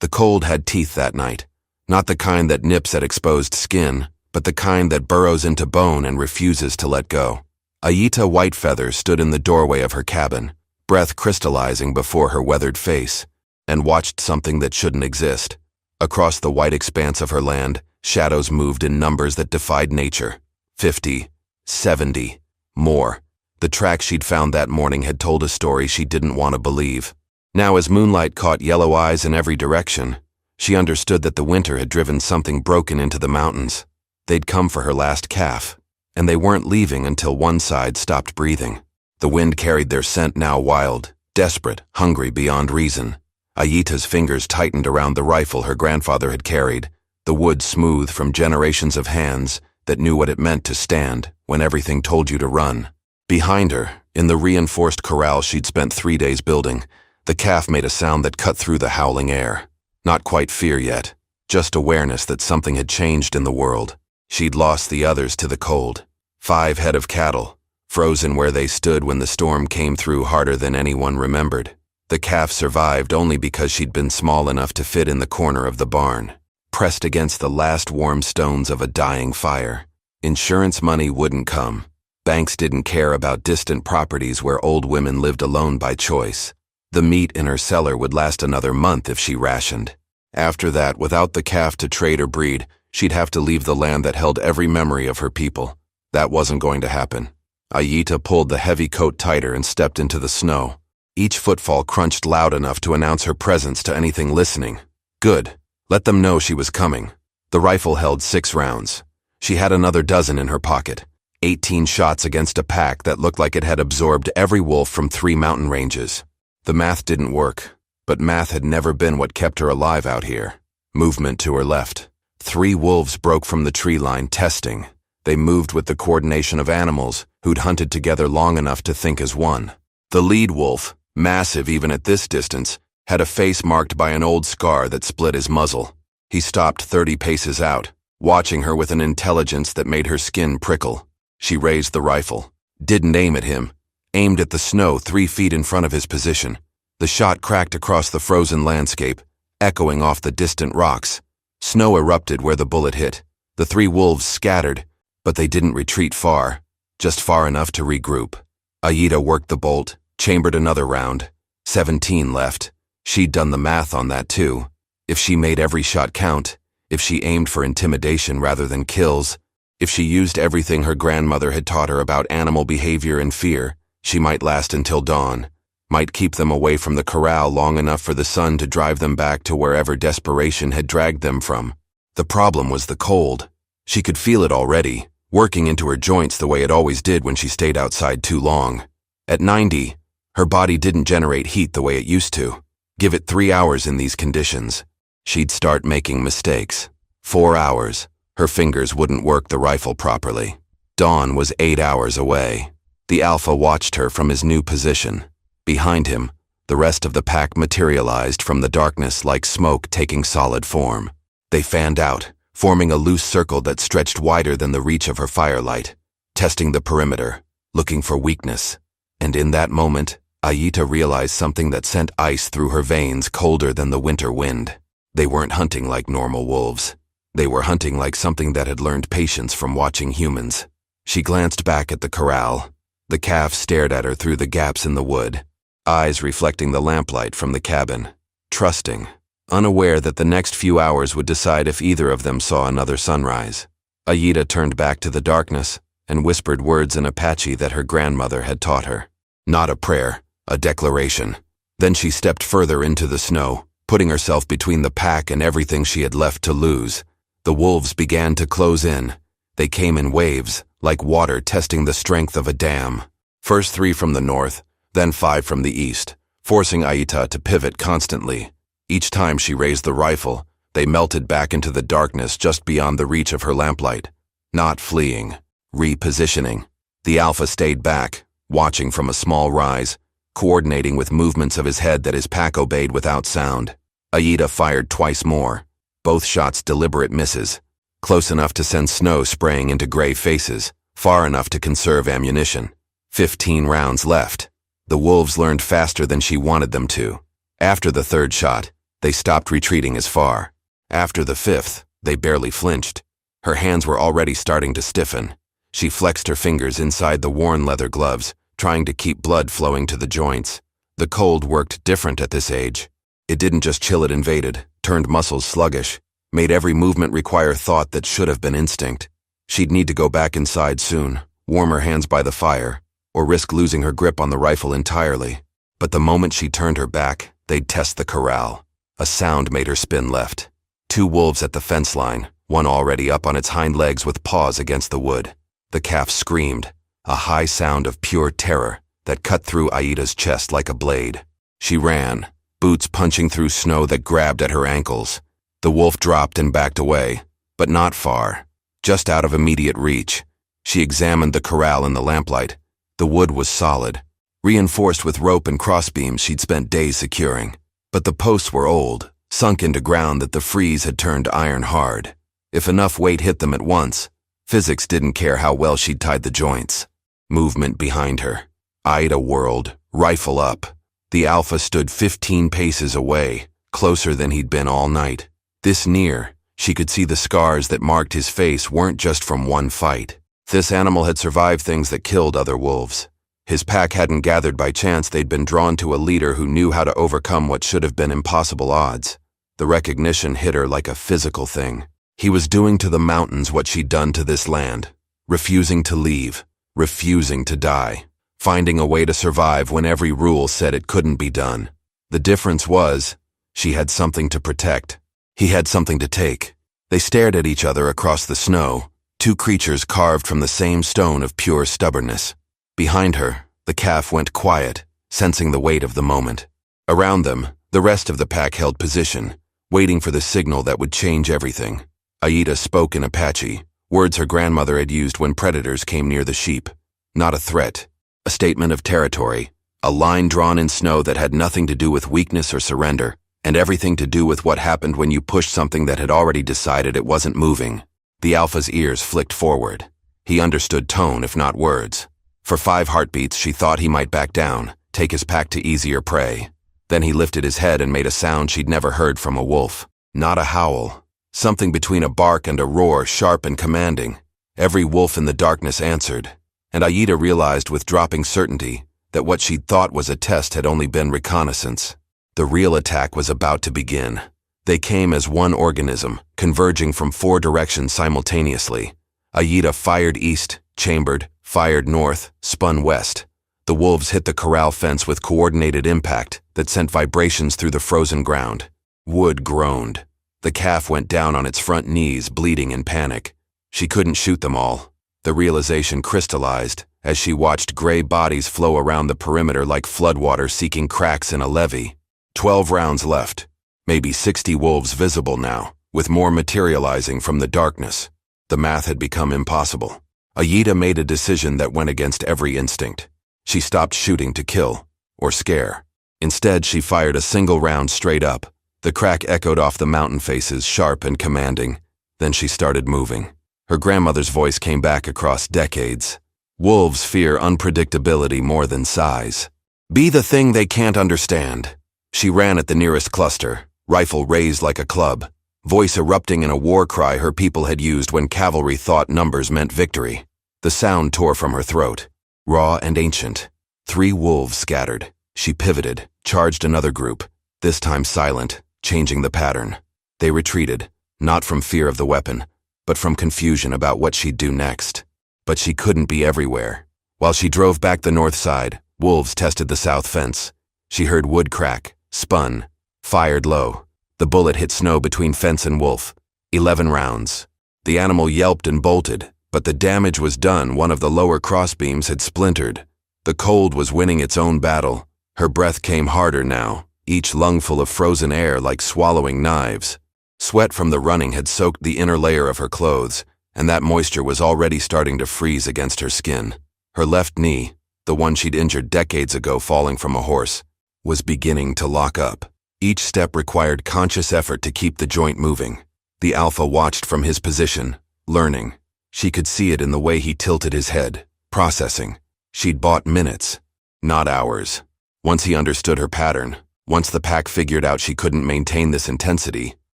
The cold had teeth that night, not the kind that nips at exposed skin, but the kind that burrows into bone and refuses to let go. Ayita Whitefeather stood in the doorway of her cabin, breath crystallizing before her weathered face, and watched something that shouldn't exist. Across the white expanse of her land, shadows moved in numbers that defied nature. 50, 70, more. The tracks she'd found that morning had told a story she didn't want to believe. Now, as moonlight caught yellow eyes in every direction, she understood that the winter had driven something broken into the mountains. They'd come for her last calf, and they weren't leaving until one side stopped breathing. The wind carried their scent, now wild, desperate, hungry beyond reason. Ayita's fingers tightened around the rifle her grandfather had carried, the wood smooth from generations of hands that knew what it meant to stand when everything told you to run. Behind her, in the reinforced corral she'd spent 3 days building, the calf made a sound that cut through the howling air. Not quite fear yet, just awareness that something had changed in the world. She'd lost the others to the cold. 5 head of cattle, frozen where they stood when the storm came through harder than anyone remembered. The calf survived only because she'd been small enough to fit in the corner of the barn, pressed against the last warm stones of a dying fire. Insurance money wouldn't come. Banks didn't care about distant properties where old women lived alone by choice. The meat in her cellar would last another month if she rationed. After that, without the calf to trade or breed, she'd have to leave the land that held every memory of her people. That wasn't going to happen. Ayita pulled the heavy coat tighter and stepped into the snow. Each footfall crunched loud enough to announce her presence to anything listening. Good. Let them know she was coming. The rifle held 6 rounds. She had another dozen in her pocket. 18 shots against a pack that looked like it had absorbed every wolf from 3 mountain ranges. The math didn't work, but math had never been what kept her alive out here. Movement to her left. 3 wolves broke from the tree line, testing. They moved with the coordination of animals who'd hunted together long enough to think as one. The lead wolf, massive even at this distance, had a face marked by an old scar that split his muzzle. He stopped 30 paces out, watching her with an intelligence that made her skin prickle. She raised the rifle, didn't aim at him, aimed at the snow 3 feet in front of his position. The shot cracked across the frozen landscape, echoing off the distant rocks. Snow erupted where the bullet hit. The 3 wolves scattered, but they didn't retreat far, just far enough to regroup. Aida worked the bolt, chambered another round. 17 left. She'd done the math on that too. If she made every shot count, if she aimed for intimidation rather than kills, if she used everything her grandmother had taught her about animal behavior and fear, she might last until dawn, might keep them away from the corral long enough for the sun to drive them back to wherever desperation had dragged them from. The problem was the cold. She could feel it already, working into her joints the way it always did when she stayed outside too long. At 90, her body didn't generate heat the way it used to. Give it 3 hours in these conditions, she'd start making mistakes. 4 hours, her fingers wouldn't work the rifle properly. Dawn was 8 hours away. The alpha watched her from his new position. Behind him, the rest of the pack materialized from the darkness like smoke taking solid form. They fanned out, forming a loose circle that stretched wider than the reach of her firelight, testing the perimeter, looking for weakness. And in that moment, Aida realized something that sent ice through her veins colder than the winter wind. They weren't hunting like normal wolves. They were hunting like something that had learned patience from watching humans. She glanced back at the corral. The calf stared at her through the gaps in the wood, eyes reflecting the lamplight from the cabin, trusting, unaware that the next few hours would decide if either of them saw another sunrise. Aida turned back to the darkness and whispered words in Apache that her grandmother had taught her. Not a prayer, a declaration. Then she stepped further into the snow, putting herself between the pack and everything she had left to lose. The wolves began to close in. They came in waves, like water testing the strength of a dam. First 3 from the north, then 5 from the east, forcing Aida to pivot constantly. Each time she raised the rifle, they melted back into the darkness just beyond the reach of her lamplight. Not fleeing, repositioning. The alpha stayed back, watching from a small rise, coordinating with movements of his head that his pack obeyed without sound. Aida fired twice more, both shots deliberate misses, close enough to send snow spraying into gray faces, far enough to conserve ammunition. 15 rounds left. The wolves learned faster than she wanted them to. After the 3rd shot, they stopped retreating as far. After the 5th, they barely flinched. Her hands were already starting to stiffen. She flexed her fingers inside the worn leather gloves, trying to keep blood flowing to the joints. The cold worked different at this age. It didn't just chill, it invaded, turned muscles sluggish, made every movement require thought that should have been instinct. She'd need to go back inside soon, warm her hands by the fire, or risk losing her grip on the rifle entirely. But the moment she turned her back, they'd test the corral. A sound made her spin left. 2 wolves at the fence line, one already up on its hind legs with paws against the wood. The calf screamed, a high sound of pure terror that cut through Aida's chest like a blade. She ran, boots punching through snow that grabbed at her ankles. The wolf dropped and backed away, but not far, just out of immediate reach. She examined the corral in the lamplight. The wood was solid, reinforced with rope and crossbeams she'd spent days securing. But the posts were old, sunk into ground that the freeze had turned iron hard. If enough weight hit them at once, physics didn't care how well she'd tied the joints. Movement behind her. Aida whirled, rifle up. The alpha stood 15 paces away, closer than he'd been all night. This near, she could see the scars that marked his face weren't just from one fight. This animal had survived things that killed other wolves. His pack hadn't gathered by chance, they'd been drawn to a leader who knew how to overcome what should have been impossible odds. The recognition hit her like a physical thing. He was doing to the mountains what she'd done to this land. Refusing to leave, refusing to die, finding a way to survive when every rule said it couldn't be done. The difference was, she had something to protect. He had something to take. They stared at each other across the snow, 2 creatures carved from the same stone of pure stubbornness. Behind her, the calf went quiet, sensing the weight of the moment. Around them, the rest of the pack held position, waiting for the signal that would change everything. Aida spoke in Apache, Words her grandmother had used when predators came near the sheep. Not a threat, a statement of territory, a line drawn in snow that had nothing to do with weakness or surrender, and everything to do with what happened when you pushed something that had already decided it wasn't moving. The alpha's ears flicked forward. He understood tone, if not words. For 5 heartbeats, she thought he might back down, take his pack to easier prey. Then he lifted his head and made a sound she'd never heard from a wolf. Not a howl. Something between a bark and a roar, sharp and commanding. Every wolf in the darkness answered, and Aida realized with dropping certainty that what she'd thought was a test had only been reconnaissance. The real attack was about to begin. They came as one organism, converging from 4 directions simultaneously. Aida fired east, chambered, fired north, spun west. The wolves hit the corral fence with coordinated impact that sent vibrations through the frozen ground. Wood groaned. The calf went down on its front knees, bleeding in panic. She couldn't shoot them all. The realization crystallized as she watched gray bodies flow around the perimeter like floodwater seeking cracks in a levee. 12 rounds left. Maybe 60 wolves visible now, with more materializing from the darkness. The math had become impossible. Aida made a decision that went against every instinct. She stopped shooting to kill, or scare. Instead, she fired a single round straight up. The crack echoed off the mountain faces, sharp and commanding. Then she started moving. Her grandmother's voice came back across decades. Wolves fear unpredictability more than size. Be the thing they can't understand. She ran at the nearest cluster, rifle raised like a club, voice erupting in a war cry her people had used when cavalry thought numbers meant victory. The sound tore from her throat, raw and ancient. 3 wolves scattered. She pivoted, charged another group, this time silent, changing the pattern. They retreated, not from fear of the weapon, but from confusion about what she'd do next. But she couldn't be everywhere. While she drove back the north side, wolves tested the south fence. She heard wood crack, spun, fired low. The bullet hit snow between fence and wolf. 11 rounds. The animal yelped and bolted, but the damage was done. One of the lower crossbeams had splintered. The cold was winning its own battle. Her breath came harder now, each lungful of frozen air like swallowing knives. Sweat from the running had soaked the inner layer of her clothes, and that moisture was already starting to freeze against her skin. Her left knee, the one she'd injured decades ago falling from a horse, was beginning to lock up. Each step required conscious effort to keep the joint moving. The alpha watched from his position, learning. She could see it in the way he tilted his head, processing. She'd bought minutes, not hours. Once he understood her pattern, once the pack figured out she couldn't maintain this intensity,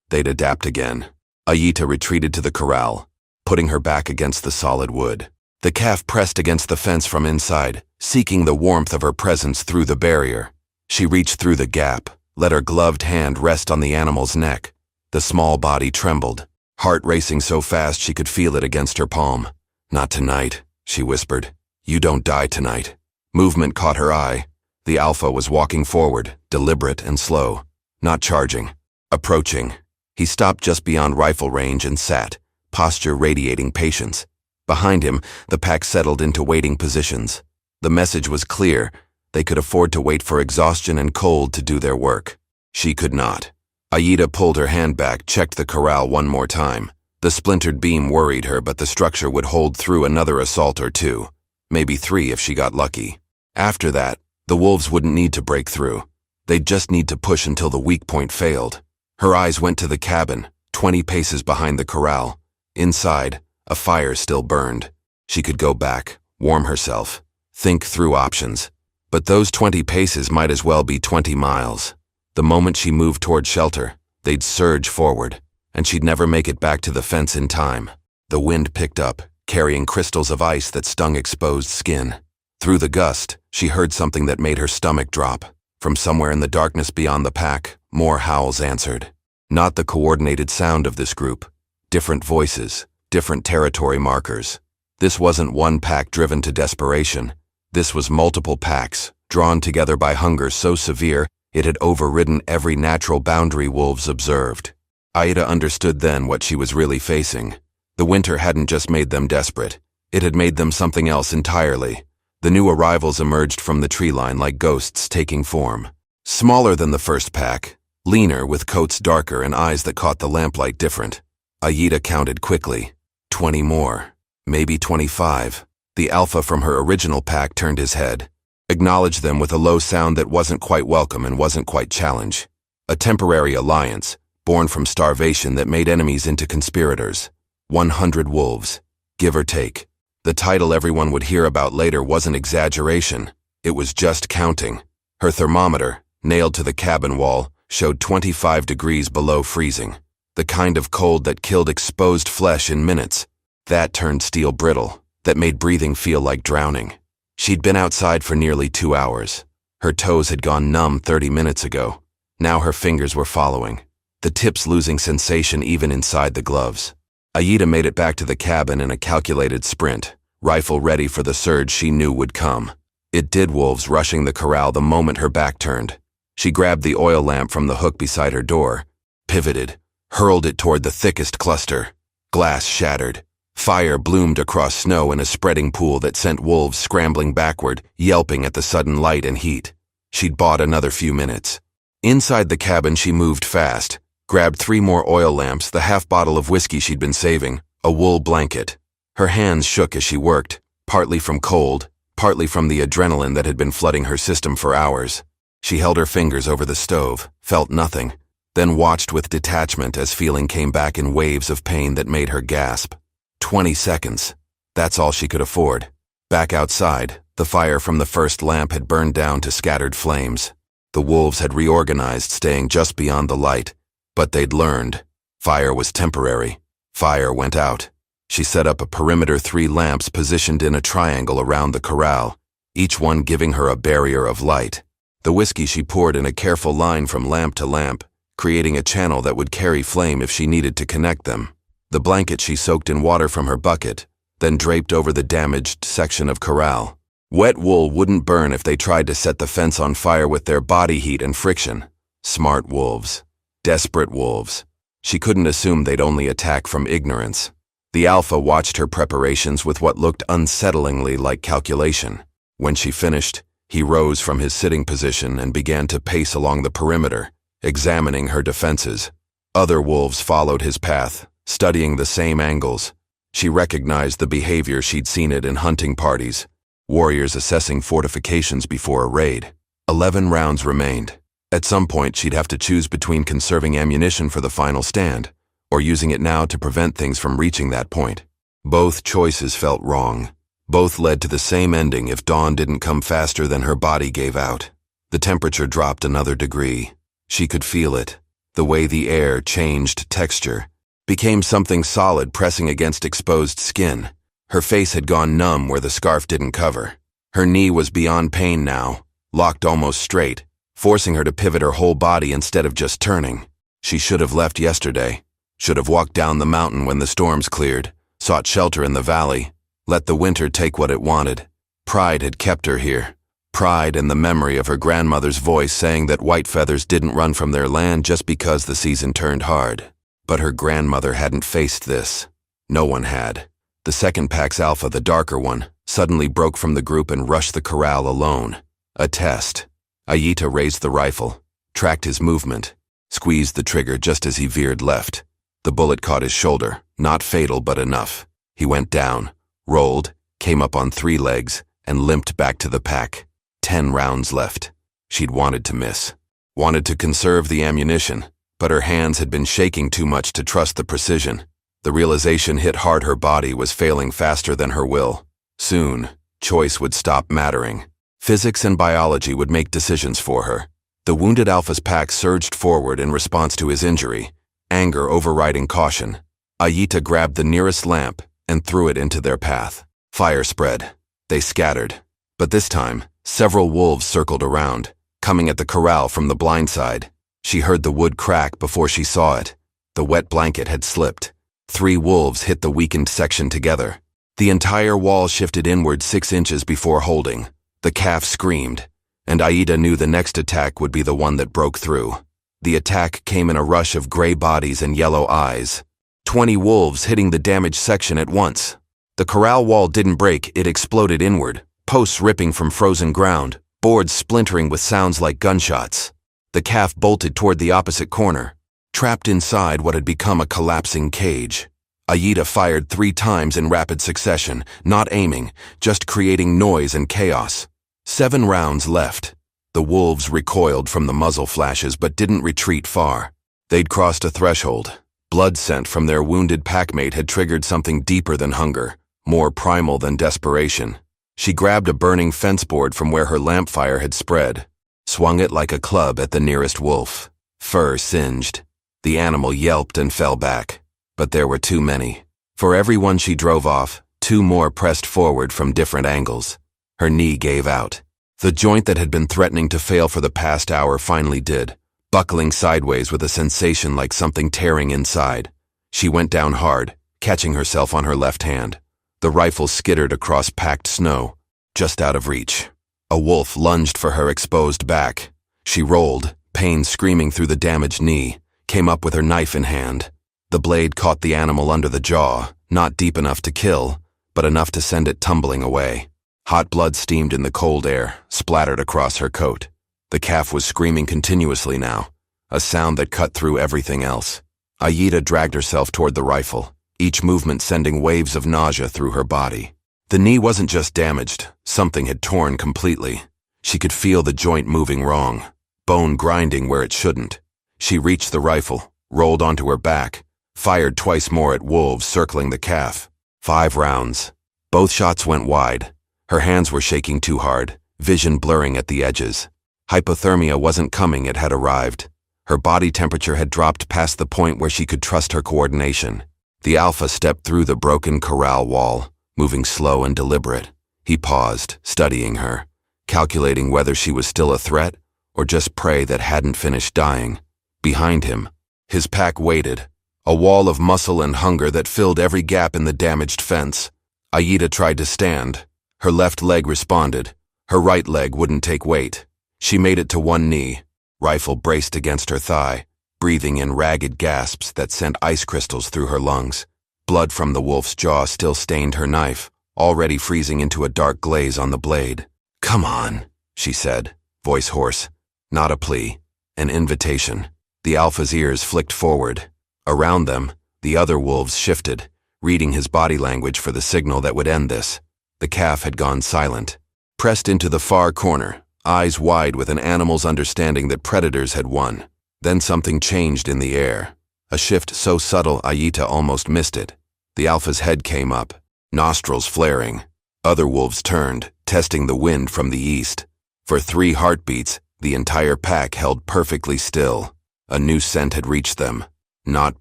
they'd adapt again. Aida retreated to the corral, putting her back against the solid wood. The calf pressed against the fence from inside, seeking the warmth of her presence through the barrier. She reached through the gap, let her gloved hand rest on the animal's neck. The small body trembled, heart racing so fast she could feel it against her palm. Not tonight, she whispered. You don't die tonight. Movement caught her eye. The alpha was walking forward, deliberate and slow, not charging, approaching. He stopped just beyond rifle range and sat, posture radiating patience. Behind him, the pack settled into waiting positions. The message was clear. They could afford to wait for exhaustion and cold to do their work. She could not. Aida pulled her hand back, checked the corral one more time. The splintered beam worried her, but the structure would hold through another assault or 2, maybe 3 if she got lucky. After that, the wolves wouldn't need to break through. They'd just need to push until the weak point failed. Her eyes went to the cabin, 20 paces behind the corral. Inside, a fire still burned. She could go back, warm herself, think through options. But those 20 paces might as well be 20 miles. The moment she moved toward shelter, they'd surge forward, and she'd never make it back to the fence in time. The wind picked up, carrying crystals of ice that stung exposed skin. Through the gust, she heard something that made her stomach drop. From somewhere in the darkness beyond the pack, more howls answered. Not the coordinated sound of this group. Different voices, different territory markers. This wasn't one pack driven to desperation. This was multiple packs, drawn together by hunger so severe it had overridden every natural boundary wolves observed. Aida understood then what she was really facing. The winter hadn't just made them desperate. It had made them something else entirely. The new arrivals emerged from the tree line like ghosts taking form. Smaller than the first pack, leaner with coats darker and eyes that caught the lamplight different. Aida counted quickly. 20 more. Maybe 25. The alpha from her original pack turned his head, acknowledged them with a low sound that wasn't quite welcome and wasn't quite challenge. A temporary alliance, born from starvation that made enemies into conspirators. 100 wolves, give or take. The title everyone would hear about later wasn't exaggeration. It was just counting. Her thermometer, nailed to the cabin wall, showed 25 degrees below freezing. The kind of cold that killed exposed flesh in minutes. That turned steel brittle, that made breathing feel like drowning. She'd been outside for nearly 2 hours. Her toes had gone numb 30 minutes ago. Now her fingers were following, the tips losing sensation even inside the gloves. Aida made it back to the cabin in a calculated sprint, rifle ready for the surge she knew would come. It did, wolves rushing the corral the moment her back turned. She grabbed the oil lamp from the hook beside her door, pivoted, hurled it toward the thickest cluster. Glass shattered. Fire bloomed across snow in a spreading pool that sent wolves scrambling backward, yelping at the sudden light and heat. She'd bought another few minutes. Inside the cabin she moved fast, grabbed 3 more oil lamps, the half bottle of whiskey she'd been saving, a wool blanket. Her hands shook as she worked, partly from cold, partly from the adrenaline that had been flooding her system for hours. She held her fingers over the stove, felt nothing, then watched with detachment as feeling came back in waves of pain that made her gasp. 20 seconds. That's all she could afford. Back outside, the fire from the first lamp had burned down to scattered flames. The wolves had reorganized, staying just beyond the light. But they'd learned. Fire was temporary. Fire went out. She set up a perimeter 3 lamps positioned in a triangle around the corral, each one giving her a barrier of light. The whiskey she poured in a careful line from lamp to lamp, creating a channel that would carry flame if she needed to connect them. The blanket she soaked in water from her bucket, then draped over the damaged section of corral. Wet wool wouldn't burn if they tried to set the fence on fire with their body heat and friction. Smart wolves. Desperate wolves. She couldn't assume they'd only attack from ignorance. The alpha watched her preparations with what looked unsettlingly like calculation. When she finished, he rose from his sitting position and began to pace along the perimeter, examining her defenses. Other wolves followed his path, studying the same angles. She recognized the behavior she'd seen it in hunting parties. Warriors assessing fortifications before a raid. 11 rounds remained. At some point, she'd have to choose between conserving ammunition for the final stand, or using it now to prevent things from reaching that point. Both choices felt wrong. Both led to the same ending if dawn didn't come faster than her body gave out. The temperature dropped another degree. She could feel it. The way the air changed texture, became something solid pressing against exposed skin. Her face had gone numb where the scarf didn't cover. Her knee was beyond pain now, locked almost straight, forcing her to pivot her whole body instead of just turning. She should have left yesterday. Should have walked down the mountain when the storms cleared, sought shelter in the valley, let the winter take what it wanted. Pride had kept her here. Pride and the memory of her grandmother's voice saying that white feathers didn't run from their land just because the season turned hard. But her grandmother hadn't faced this. No one had. The second pack's alpha, the darker one, suddenly broke from the group and rushed the corral alone. A test. Aida raised the rifle, tracked his movement, squeezed the trigger just as he veered left. The bullet caught his shoulder, not fatal but enough. He went down, rolled, came up on 3 legs, and limped back to the pack. 10 rounds left. She'd wanted to miss. Wanted to conserve the ammunition, but her hands had been shaking too much to trust the precision. The realization hit hard her body was failing faster than her will. Soon, choice would stop mattering. Physics and biology would make decisions for her. The wounded alpha's pack surged forward in response to his injury, anger overriding caution. Aida grabbed the nearest lamp and threw it into their path. Fire spread. They scattered. But this time, several wolves circled around, coming at the corral from the blind side. She heard the wood crack before she saw it. The wet blanket had slipped. 3 wolves hit the weakened section together. The entire wall shifted inward 6 inches before holding. The calf screamed, and Aida knew the next attack would be the one that broke through. The attack came in a rush of gray bodies and yellow eyes. 20 wolves hitting the damaged section at once. The corral wall didn't break, it exploded inward, posts ripping from frozen ground, boards splintering with sounds like gunshots. The calf bolted toward the opposite corner, trapped inside what had become a collapsing cage. Aida fired 3 times in rapid succession, not aiming, just creating noise and chaos. 7 rounds left. The wolves recoiled from the muzzle flashes but didn't retreat far. They'd crossed a threshold. Blood scent from their wounded packmate had triggered something deeper than hunger, more primal than desperation. She grabbed a burning fence board from where her lampfire had spread, swung it like a club at the nearest wolf. Fur singed. The animal yelped and fell back. But there were too many. For every one she drove off, 2 more pressed forward from different angles. Her knee gave out. The joint that had been threatening to fail for the past hour finally did, buckling sideways with a sensation like something tearing inside. She went down hard, catching herself on her left hand. The rifle skittered across packed snow, just out of reach. A wolf lunged for her exposed back. She rolled, pain screaming through the damaged knee, came up with her knife in hand. The blade caught the animal under the jaw, not deep enough to kill, but enough to send it tumbling away. Hot blood steamed in the cold air, splattered across her coat. The calf was screaming continuously now, a sound that cut through everything else. Aida dragged herself toward the rifle, each movement sending waves of nausea through her body. The knee wasn't just damaged, something had torn completely. She could feel the joint moving wrong, bone grinding where it shouldn't. She reached the rifle, rolled onto her back, fired twice more at wolves circling the calf. 5 rounds. Both shots went wide. Her hands were shaking too hard, vision blurring at the edges. Hypothermia wasn't coming, it had arrived. Her body temperature had dropped past the point where she could trust her coordination. The alpha stepped through the broken corral wall, moving slow and deliberate. He paused, studying her, calculating whether she was still a threat or just prey that hadn't finished dying. Behind him, his pack waited, a wall of muscle and hunger that filled every gap in the damaged fence. Aida tried to stand. Her left leg responded. Her right leg wouldn't take weight. She made it to one knee, rifle braced against her thigh, breathing in ragged gasps that sent ice crystals through her lungs. Blood from the wolf's jaw still stained her knife, already freezing into a dark glaze on the blade. "Come on," she said, voice hoarse. Not a plea, an invitation. The alpha's ears flicked forward. Around them, the other wolves shifted, reading his body language for the signal that would end this. The calf had gone silent, pressed into the far corner, eyes wide with an animal's understanding that predators had won. Then something changed in the air, a shift so subtle Aida almost missed it. The alpha's head came up, nostrils flaring. Other wolves turned, testing the wind from the east. For 3 heartbeats, the entire pack held perfectly still. A new scent had reached them. Not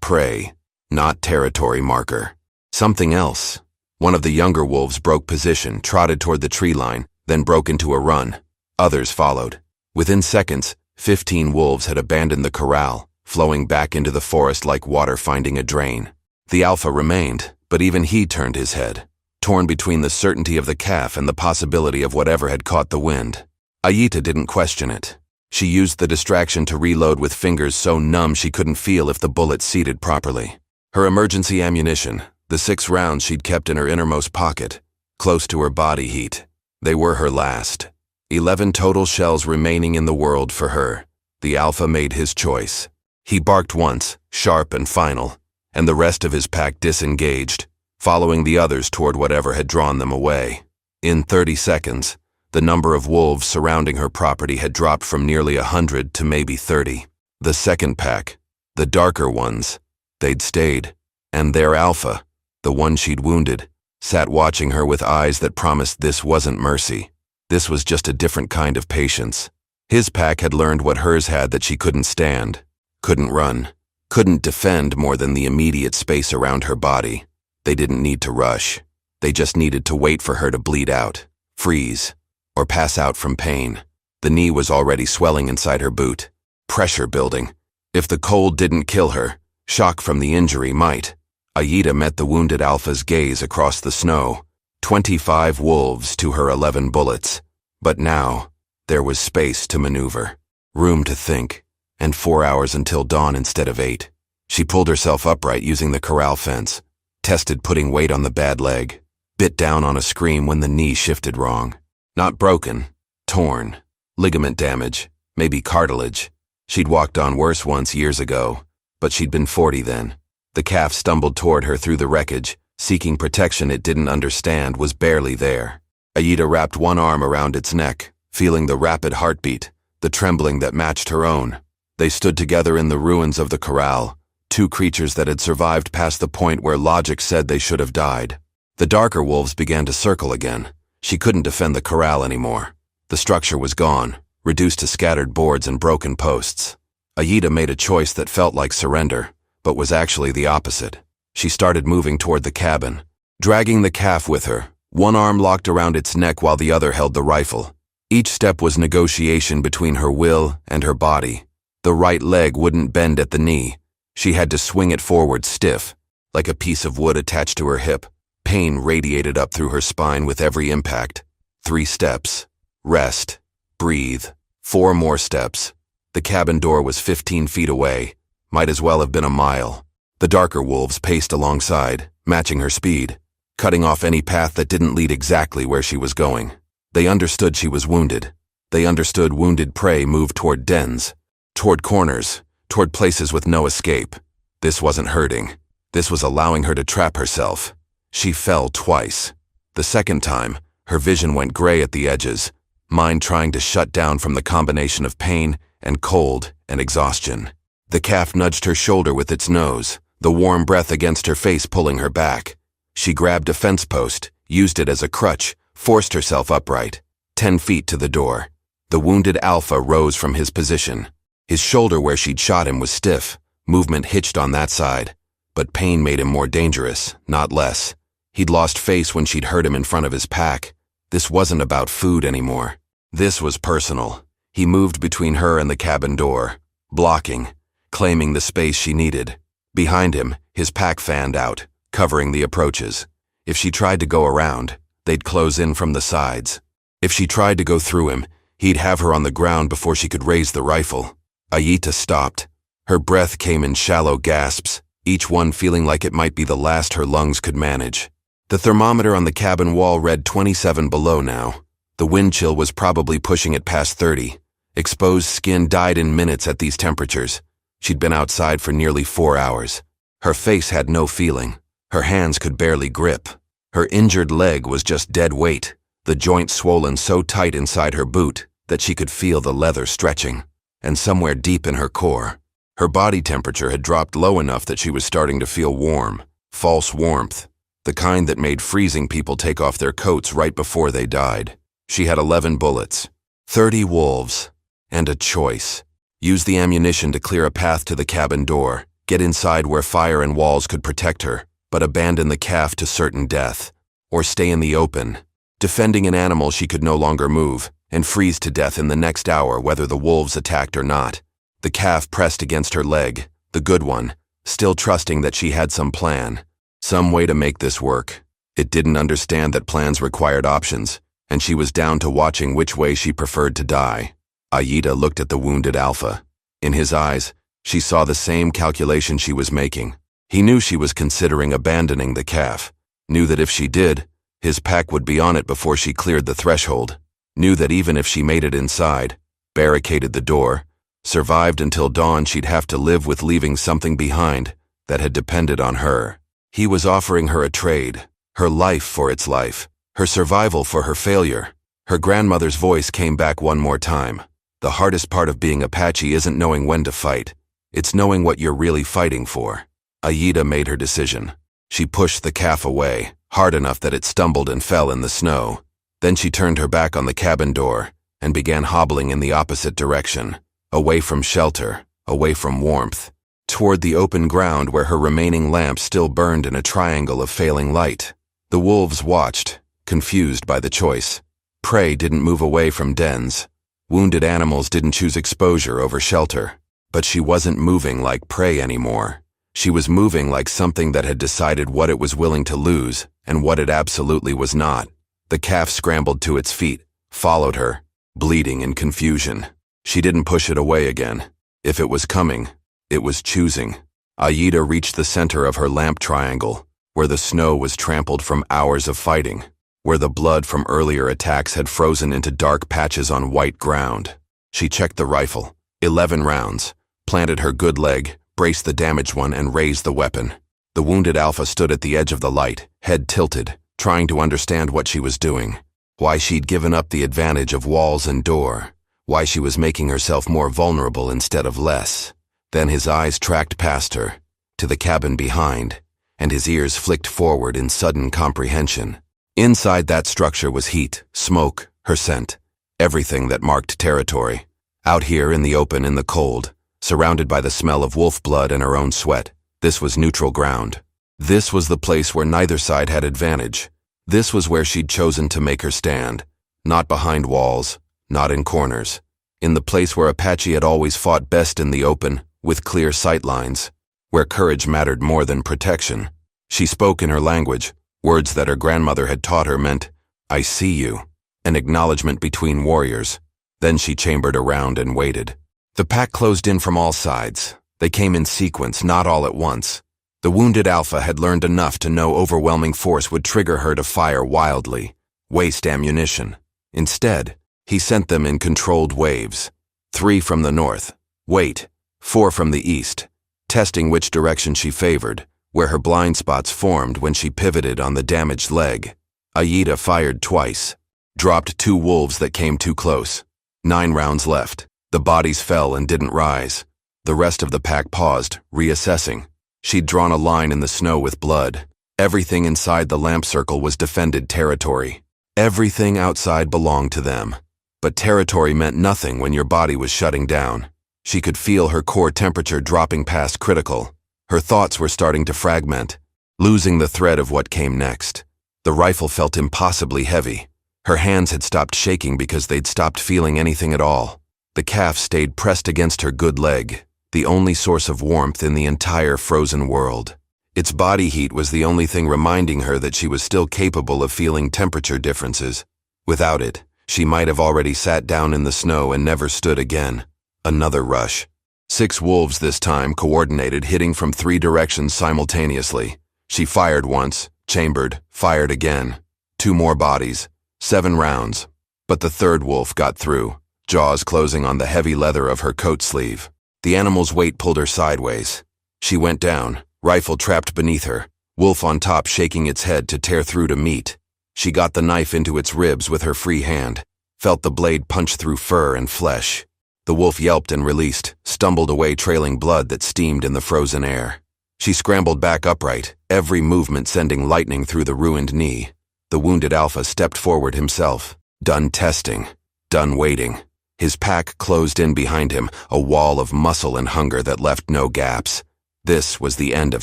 prey, not territory marker. Something else. One of the younger wolves broke position, trotted toward the tree line, then broke into a run. Others followed. Within seconds, 15 wolves had abandoned the corral, flowing back into the forest like water finding a drain. The alpha remained, but even he turned his head, torn between the certainty of the calf and the possibility of whatever had caught the wind. Aida didn't question it. She used the distraction to reload with fingers so numb she couldn't feel if the bullet seated properly. Her emergency ammunition, the 6 rounds she'd kept in her innermost pocket, close to her body heat. They were her last. 11 total shells remaining in the world for her. The alpha made his choice. He barked once, sharp and final, and the rest of his pack disengaged, following the others toward whatever had drawn them away. In 30 seconds, the number of wolves surrounding her property had dropped from nearly 100 to maybe 30. The second pack, the darker ones, they'd stayed, and their alpha, the one she'd wounded, sat watching her with eyes that promised this wasn't mercy. This was just a different kind of patience. His pack had learned what hers had, that she couldn't stand, couldn't run, couldn't defend more than the immediate space around her body. They didn't need to rush. They just needed to wait for her to bleed out, freeze, or pass out from pain. The knee was already swelling inside her boot. Pressure building. If the cold didn't kill her, shock from the injury might. Aida met the wounded alpha's gaze across the snow. 25 wolves to her 11 bullets. But now, there was space to maneuver, room to think, and 4 hours until dawn instead of 8. She pulled herself upright using the corral fence, tested putting weight on the bad leg, bit down on a scream when the knee shifted wrong. Not broken, torn, ligament damage, maybe cartilage. She'd walked on worse once years ago, but she'd been 40 then. The calf stumbled toward her through the wreckage, seeking protection it didn't understand was barely there. Aida wrapped one arm around its neck, feeling the rapid heartbeat, the trembling that matched her own. They stood together in the ruins of the corral, two creatures that had survived past the point where logic said they should have died. The darker wolves began to circle again. She couldn't defend the corral anymore. The structure was gone, reduced to scattered boards and broken posts. Aida made a choice that felt like surrender, but was actually the opposite. She started moving toward the cabin, dragging the calf with her, one arm locked around its neck while the other held the rifle. Each step was negotiation between her will and her body. The right leg wouldn't bend at the knee. She had to swing it forward stiff, like a piece of wood attached to her hip. Pain radiated up through her spine with every impact. 3 steps. Rest. Breathe. 4 more steps. The cabin door was 15 feet away. Might as well have been a mile. The darker wolves paced alongside, matching her speed, cutting off any path that didn't lead exactly where she was going. They understood she was wounded. They understood wounded prey moved toward dens, toward corners, toward places with no escape. This wasn't hurting. This was allowing her to trap herself. She fell twice. The second time, her vision went gray at the edges, mind trying to shut down from the combination of pain and cold and exhaustion. The calf nudged her shoulder with its nose, the warm breath against her face pulling her back. She grabbed a fence post, used it as a crutch, forced herself upright. 10 feet to the door. The wounded alpha rose from his position. His shoulder where she'd shot him was stiff, movement hitched on that side. But pain made him more dangerous, not less. He'd lost face when she'd hurt him in front of his pack. This wasn't about food anymore. This was personal. He moved between her and the cabin door, blocking, claiming the space she needed. Behind him, his pack fanned out, covering the approaches. If she tried to go around, they'd close in from the sides. If she tried to go through him, he'd have her on the ground before she could raise the rifle. Aida stopped. Her breath came in shallow gasps, each one feeling like it might be the last her lungs could manage. The thermometer on the cabin wall read 27 below now. The wind chill was probably pushing it past 30. Exposed skin died in minutes at these temperatures. She'd been outside for nearly 4 hours. Her face had no feeling. Her hands could barely grip. Her injured leg was just dead weight, the joint swollen so tight inside her boot that she could feel the leather stretching. And somewhere deep in her core, her body temperature had dropped low enough that she was starting to feel warm, false warmth, the kind that made freezing people take off their coats right before they died. She had 11 bullets, 30 wolves, and a choice. Use the ammunition to clear a path to the cabin door, get inside where fire and walls could protect her, but abandon the calf to certain death, or stay in the open, defending an animal she could no longer move, and freeze to death in the next hour whether the wolves attacked or not. The calf pressed against her leg, the good one, still trusting that she had some plan, some way to make this work. It didn't understand that plans required options, and she was down to watching which way she preferred to die. Aida looked at the wounded alpha. In his eyes, she saw the same calculation she was making. He knew she was considering abandoning the calf, knew that if she did, his pack would be on it before she cleared the threshold, knew that even if she made it inside, barricaded the door, survived until dawn, she'd have to live with leaving something behind that had depended on her. He was offering her a trade, her life for its life, her survival for her failure. Her grandmother's voice came back one more time. The hardest part of being Apache isn't knowing when to fight. It's knowing what you're really fighting for. Aida made her decision. She pushed the calf away, hard enough that it stumbled and fell in the snow. Then she turned her back on the cabin door and began hobbling in the opposite direction, away from shelter, away from warmth, toward the open ground where her remaining lamp still burned in a triangle of failing light. The wolves watched, confused by the choice. Prey didn't move away from dens. Wounded animals didn't choose exposure over shelter. But she wasn't moving like prey anymore. She was moving like something that had decided what it was willing to lose and what it absolutely was not. The calf scrambled to its feet, followed her, bleeding in confusion. She didn't push it away again. If it was coming, it was choosing. Aida reached the center of her lamp triangle, where the snow was trampled from hours of fighting, where the blood from earlier attacks had frozen into dark patches on white ground. She checked the rifle. 11 rounds, planted her good leg, brace the damaged one, and raise the weapon. The wounded alpha stood at the edge of the light, head tilted, trying to understand what she was doing. Why she'd given up the advantage of walls and door. Why she was making herself more vulnerable instead of less. Then his eyes tracked past her, to the cabin behind, and his ears flicked forward in sudden comprehension. Inside that structure was heat, smoke, her scent, everything that marked territory. Out here in the open, in the cold, surrounded by the smell of wolf blood and her own sweat, this was neutral ground. This was the place where neither side had advantage. This was where she'd chosen to make her stand. Not behind walls, not in corners. In the place where Apache had always fought best, in the open, with clear sightlines. Where courage mattered more than protection. She spoke in her language. Words that her grandmother had taught her meant, "I see you," an acknowledgement between warriors. Then she chambered around and waited. The pack closed in from all sides. They came in sequence, not all at once. The wounded alpha had learned enough to know overwhelming force would trigger her to fire wildly, waste ammunition. Instead, he sent them in controlled waves. 3 from the north. Wait, 4 from the east. Testing which direction she favored, where her blind spots formed when she pivoted on the damaged leg. Aida fired twice. Dropped 2 wolves that came too close. 9 rounds left. The bodies fell and didn't rise. The rest of the pack paused, reassessing. She'd drawn a line in the snow with blood. Everything inside the lamp circle was defended territory. Everything outside belonged to them. But territory meant nothing when your body was shutting down. She could feel her core temperature dropping past critical. Her thoughts were starting to fragment, losing the thread of what came next. The rifle felt impossibly heavy. Her hands had stopped shaking because they'd stopped feeling anything at all. The calf stayed pressed against her good leg, the only source of warmth in the entire frozen world. Its body heat was the only thing reminding her that she was still capable of feeling temperature differences. Without it, she might have already sat down in the snow and never stood again. Another rush. 6 wolves this time, coordinated, hitting from 3 directions simultaneously. She fired once, chambered, fired again. 2 more bodies. 7 rounds. But the third wolf got through, jaws closing on the heavy leather of her coat sleeve. The animal's weight pulled her sideways. She went down, rifle trapped beneath her, wolf on top shaking its head to tear through to meet. She got the knife into its ribs with her free hand, felt the blade punch through fur and flesh. The wolf yelped and released, stumbled away trailing blood that steamed in the frozen air. She scrambled back upright, every movement sending lightning through the ruined knee. The wounded alpha stepped forward himself, done testing, done waiting. His pack closed in behind him, a wall of muscle and hunger that left no gaps. This was the end of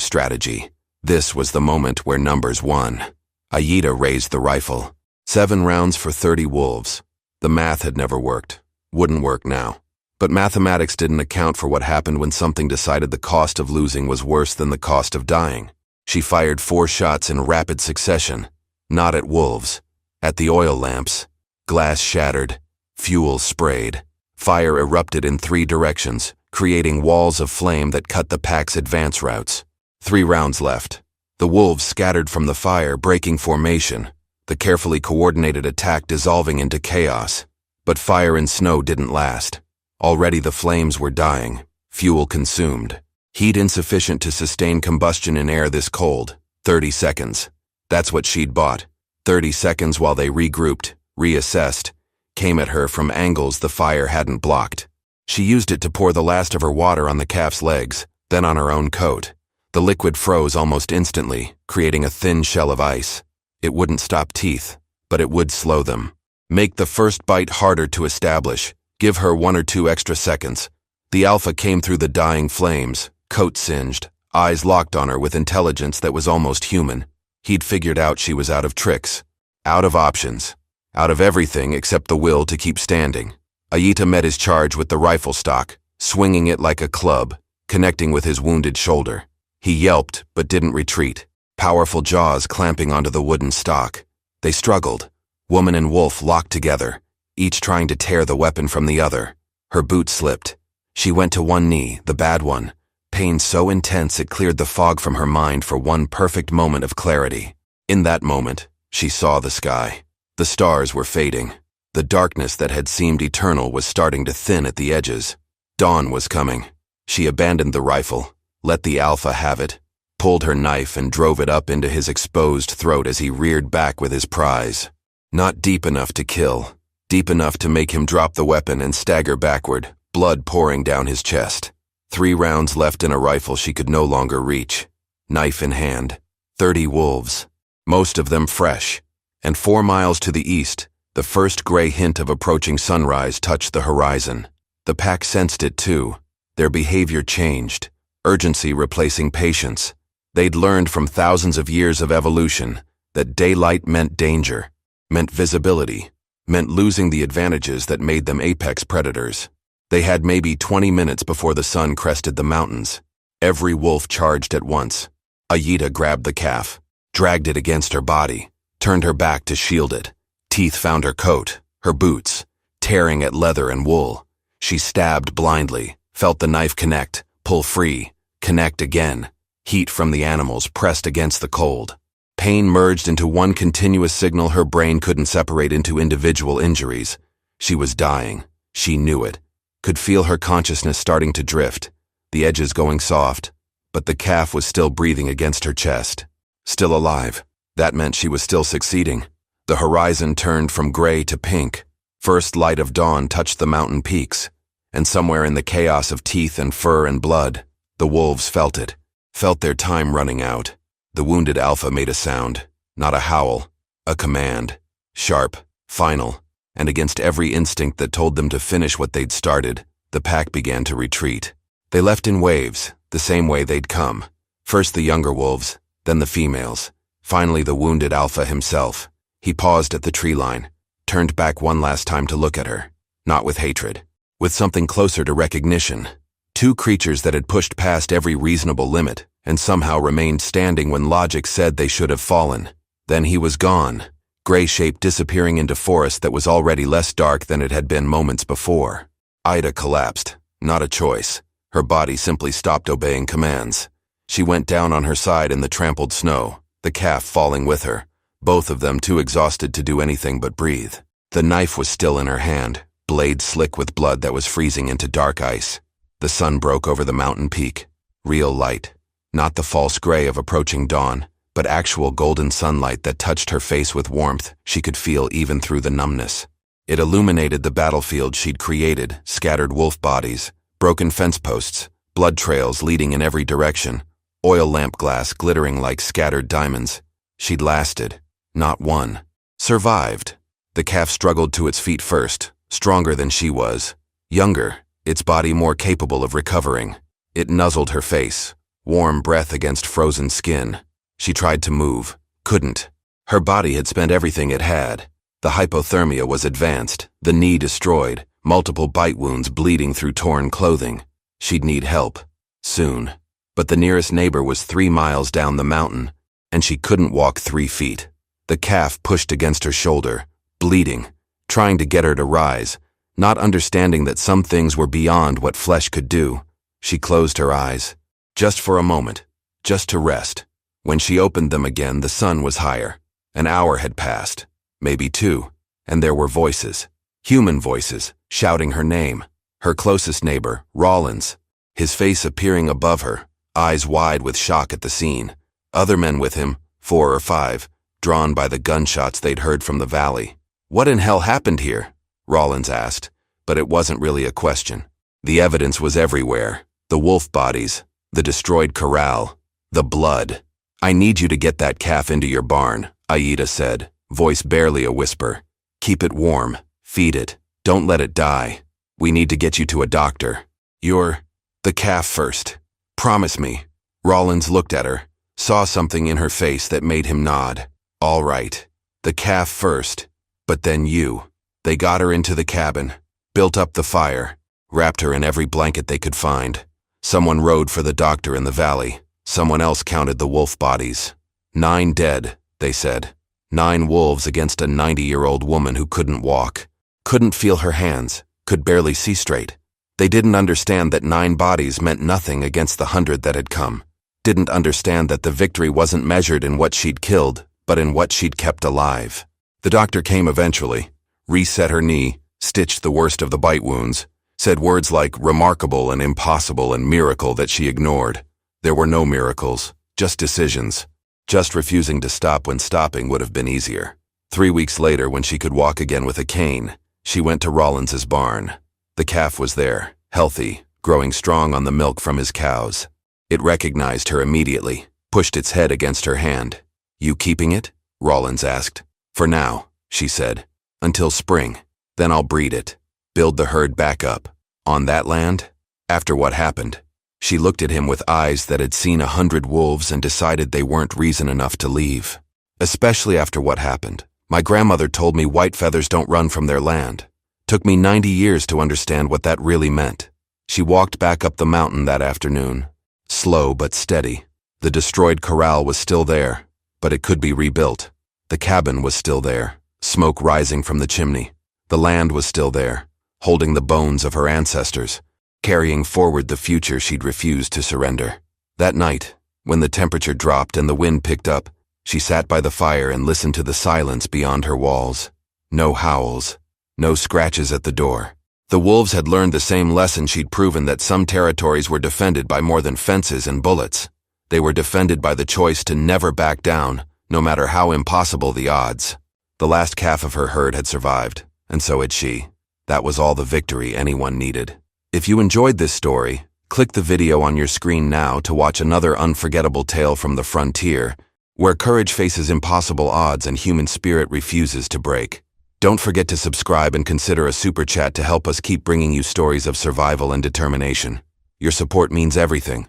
strategy. This was the moment where numbers won. Aida raised the rifle. 7 rounds for 30 wolves. The math had never worked. Wouldn't work now. But mathematics didn't account for what happened when something decided the cost of losing was worse than the cost of dying. She fired 4 shots in rapid succession. Not at wolves. At the oil lamps. Glass shattered. Fuel sprayed. Fire erupted in 3 directions, creating walls of flame that cut the pack's advance routes. 3 rounds left. The wolves scattered from the fire, breaking formation. The carefully coordinated attack dissolving into chaos. But fire and snow didn't last. Already the flames were dying, fuel consumed. Heat insufficient to sustain combustion in air this cold. 30 seconds. That's what she'd bought. 30 seconds while they regrouped, reassessed, came at her from angles the fire hadn't blocked. She used it to pour the last of her water on the calf's legs, then on her own coat. The liquid froze almost instantly, creating a thin shell of ice. It wouldn't stop teeth, but it would slow them. Make the first bite harder to establish. Give her 1 or 2 extra seconds. The alpha came through the dying flames, coat singed, eyes locked on her with intelligence that was almost human. He'd figured out she was out of tricks, out of options, out of everything except the will to keep standing. Aida met his charge with the rifle stock, swinging it like a club, connecting with his wounded shoulder. He yelped, but didn't retreat, powerful jaws clamping onto the wooden stock. They struggled, woman and wolf locked together, each trying to tear the weapon from the other. Her boot slipped. She went to one knee, the bad one. Pain so intense it cleared the fog from her mind for one perfect moment of clarity. In that moment, she saw the sky. The stars were fading. The darkness that had seemed eternal was starting to thin at the edges. Dawn was coming. She abandoned the rifle, let the alpha have it, pulled her knife and drove it up into his exposed throat as he reared back with his prize. Not deep enough to kill, deep enough to make him drop the weapon and stagger backward, blood pouring down his chest. 3 rounds left in a rifle she could no longer reach. Knife in hand. 30 wolves, most of them fresh, and 4 miles to the east, the first gray hint of approaching sunrise touched the horizon. The pack sensed it too. Their behavior changed, urgency replacing patience. They'd learned from thousands of years of evolution that daylight meant danger, meant visibility, meant losing the advantages that made them apex predators. They had maybe 20 minutes before the sun crested the mountains. Every wolf charged at once. Aida grabbed the calf, dragged it against her body, turned her back to shield it. Teeth found her coat, her boots, tearing at leather and wool. She stabbed blindly, felt the knife connect, pull free, connect again. Heat from the animals pressed against the cold. Pain merged into one continuous signal her brain couldn't separate into individual injuries. She was dying. She knew it. Could feel her consciousness starting to drift, the edges going soft, but the calf was still breathing against her chest. Still alive. That meant she was still succeeding. The horizon turned from gray to pink. First light of dawn touched the mountain peaks, and somewhere in the chaos of teeth and fur and blood, the wolves felt it, felt their time running out. The wounded alpha made a sound, not a howl, a command, sharp, final, and against every instinct that told them to finish what they'd started, the pack began to retreat. They left in waves, the same way they'd come. First the younger wolves, then the females, finally the wounded alpha himself. He paused at the tree line, turned back one last time to look at her, not with hatred, with something closer to recognition. 2 creatures that had pushed past every reasonable limit and somehow remained standing when logic said they should have fallen. Then he was gone, gray shape disappearing into forest that was already less dark than it had been moments before. Ida collapsed, not a choice. Her body simply stopped obeying commands. She went down on her side in the trampled snow, the calf falling with her, both of them too exhausted to do anything but breathe. The knife was still in her hand, blade slick with blood that was freezing into dark ice. The sun broke over the mountain peak. Real light. Not the false gray of approaching dawn, but actual golden sunlight that touched her face with warmth she could feel even through the numbness. It illuminated the battlefield she'd created, scattered wolf bodies, broken fence posts, blood trails leading in every direction, oil lamp glass glittering like scattered diamonds. She'd lasted. Not won. Survived. The calf struggled to its feet first, stronger than she was. Younger, its body more capable of recovering. It nuzzled her face, warm breath against frozen skin. She tried to move, couldn't. Her body had spent everything it had. The hypothermia was advanced, the knee destroyed, multiple bite wounds bleeding through torn clothing. She'd need help. Soon. But the nearest neighbor was 3 miles down the mountain, and she couldn't walk 3 feet. The calf pushed against her shoulder, bleeding, trying to get her to rise, not understanding that some things were beyond what flesh could do. She closed her eyes. Just for a moment. Just to rest. When she opened them again, the sun was higher. An hour had passed. Maybe 2. And there were voices. Human voices, shouting her name. Her closest neighbor, Rollins. His face appearing above her, eyes wide with shock at the scene. Other men with him, 4 or 5, drawn by the gunshots they'd heard from the valley. What in hell happened here? Rollins asked, but it wasn't really a question. The evidence was everywhere. The wolf bodies, the destroyed corral, the blood. I need you to get that calf into your barn, Aida said, voice barely a whisper. Keep it warm, feed it, don't let it die. We need to get you to a doctor. The calf first. Promise me. Rollins looked at her, saw something in her face that made him nod. All right. The calf first, but then you. They got her into the cabin, built up the fire, wrapped her in every blanket they could find. Someone rode for the doctor in the valley. Someone else counted the wolf bodies. 9 dead, they said. 9 wolves against a 90-year-old woman who couldn't walk, couldn't feel her hands, could barely see straight. They didn't understand that 9 bodies meant nothing against the 100 that had come. Didn't understand that the victory wasn't measured in what she'd killed, but in what she'd kept alive. The doctor came eventually, reset her knee, stitched the worst of the bite wounds, said words like remarkable and impossible and miracle that she ignored. There were no miracles, just decisions. Just refusing to stop when stopping would have been easier. 3 weeks later, when she could walk again with a cane, she went to Rollins's barn. The calf was there, healthy, growing strong on the milk from his cows. It recognized her immediately, pushed its head against her hand. "You keeping it?" Rollins asked. "For now," she said. "Until spring. Then I'll breed it. Build the herd back up. On that land?" After what happened, she looked at him with eyes that had seen 100 wolves and decided they weren't reason enough to leave. "Especially after what happened. My grandmother told me white feathers don't run from their land. Took me 90 years to understand what that really meant." She walked back up the mountain that afternoon, slow but steady. The destroyed corral was still there, but it could be rebuilt. The cabin was still there, smoke rising from the chimney. The land was still there, holding the bones of her ancestors, carrying forward the future she'd refused to surrender. That night, when the temperature dropped and the wind picked up, she sat by the fire and listened to the silence beyond her walls. No howls, no scratches at the door. The wolves had learned the same lesson she'd proven, that some territories were defended by more than fences and bullets. They were defended by the choice to never back down, no matter how impossible the odds. The last calf of her herd had survived, and so had she. That was all the victory anyone needed. If you enjoyed this story, click the video on your screen now to watch another unforgettable tale from the frontier, where courage faces impossible odds and human spirit refuses to break. Don't forget to subscribe and consider a super chat to help us keep bringing you stories of survival and determination. Your support means everything.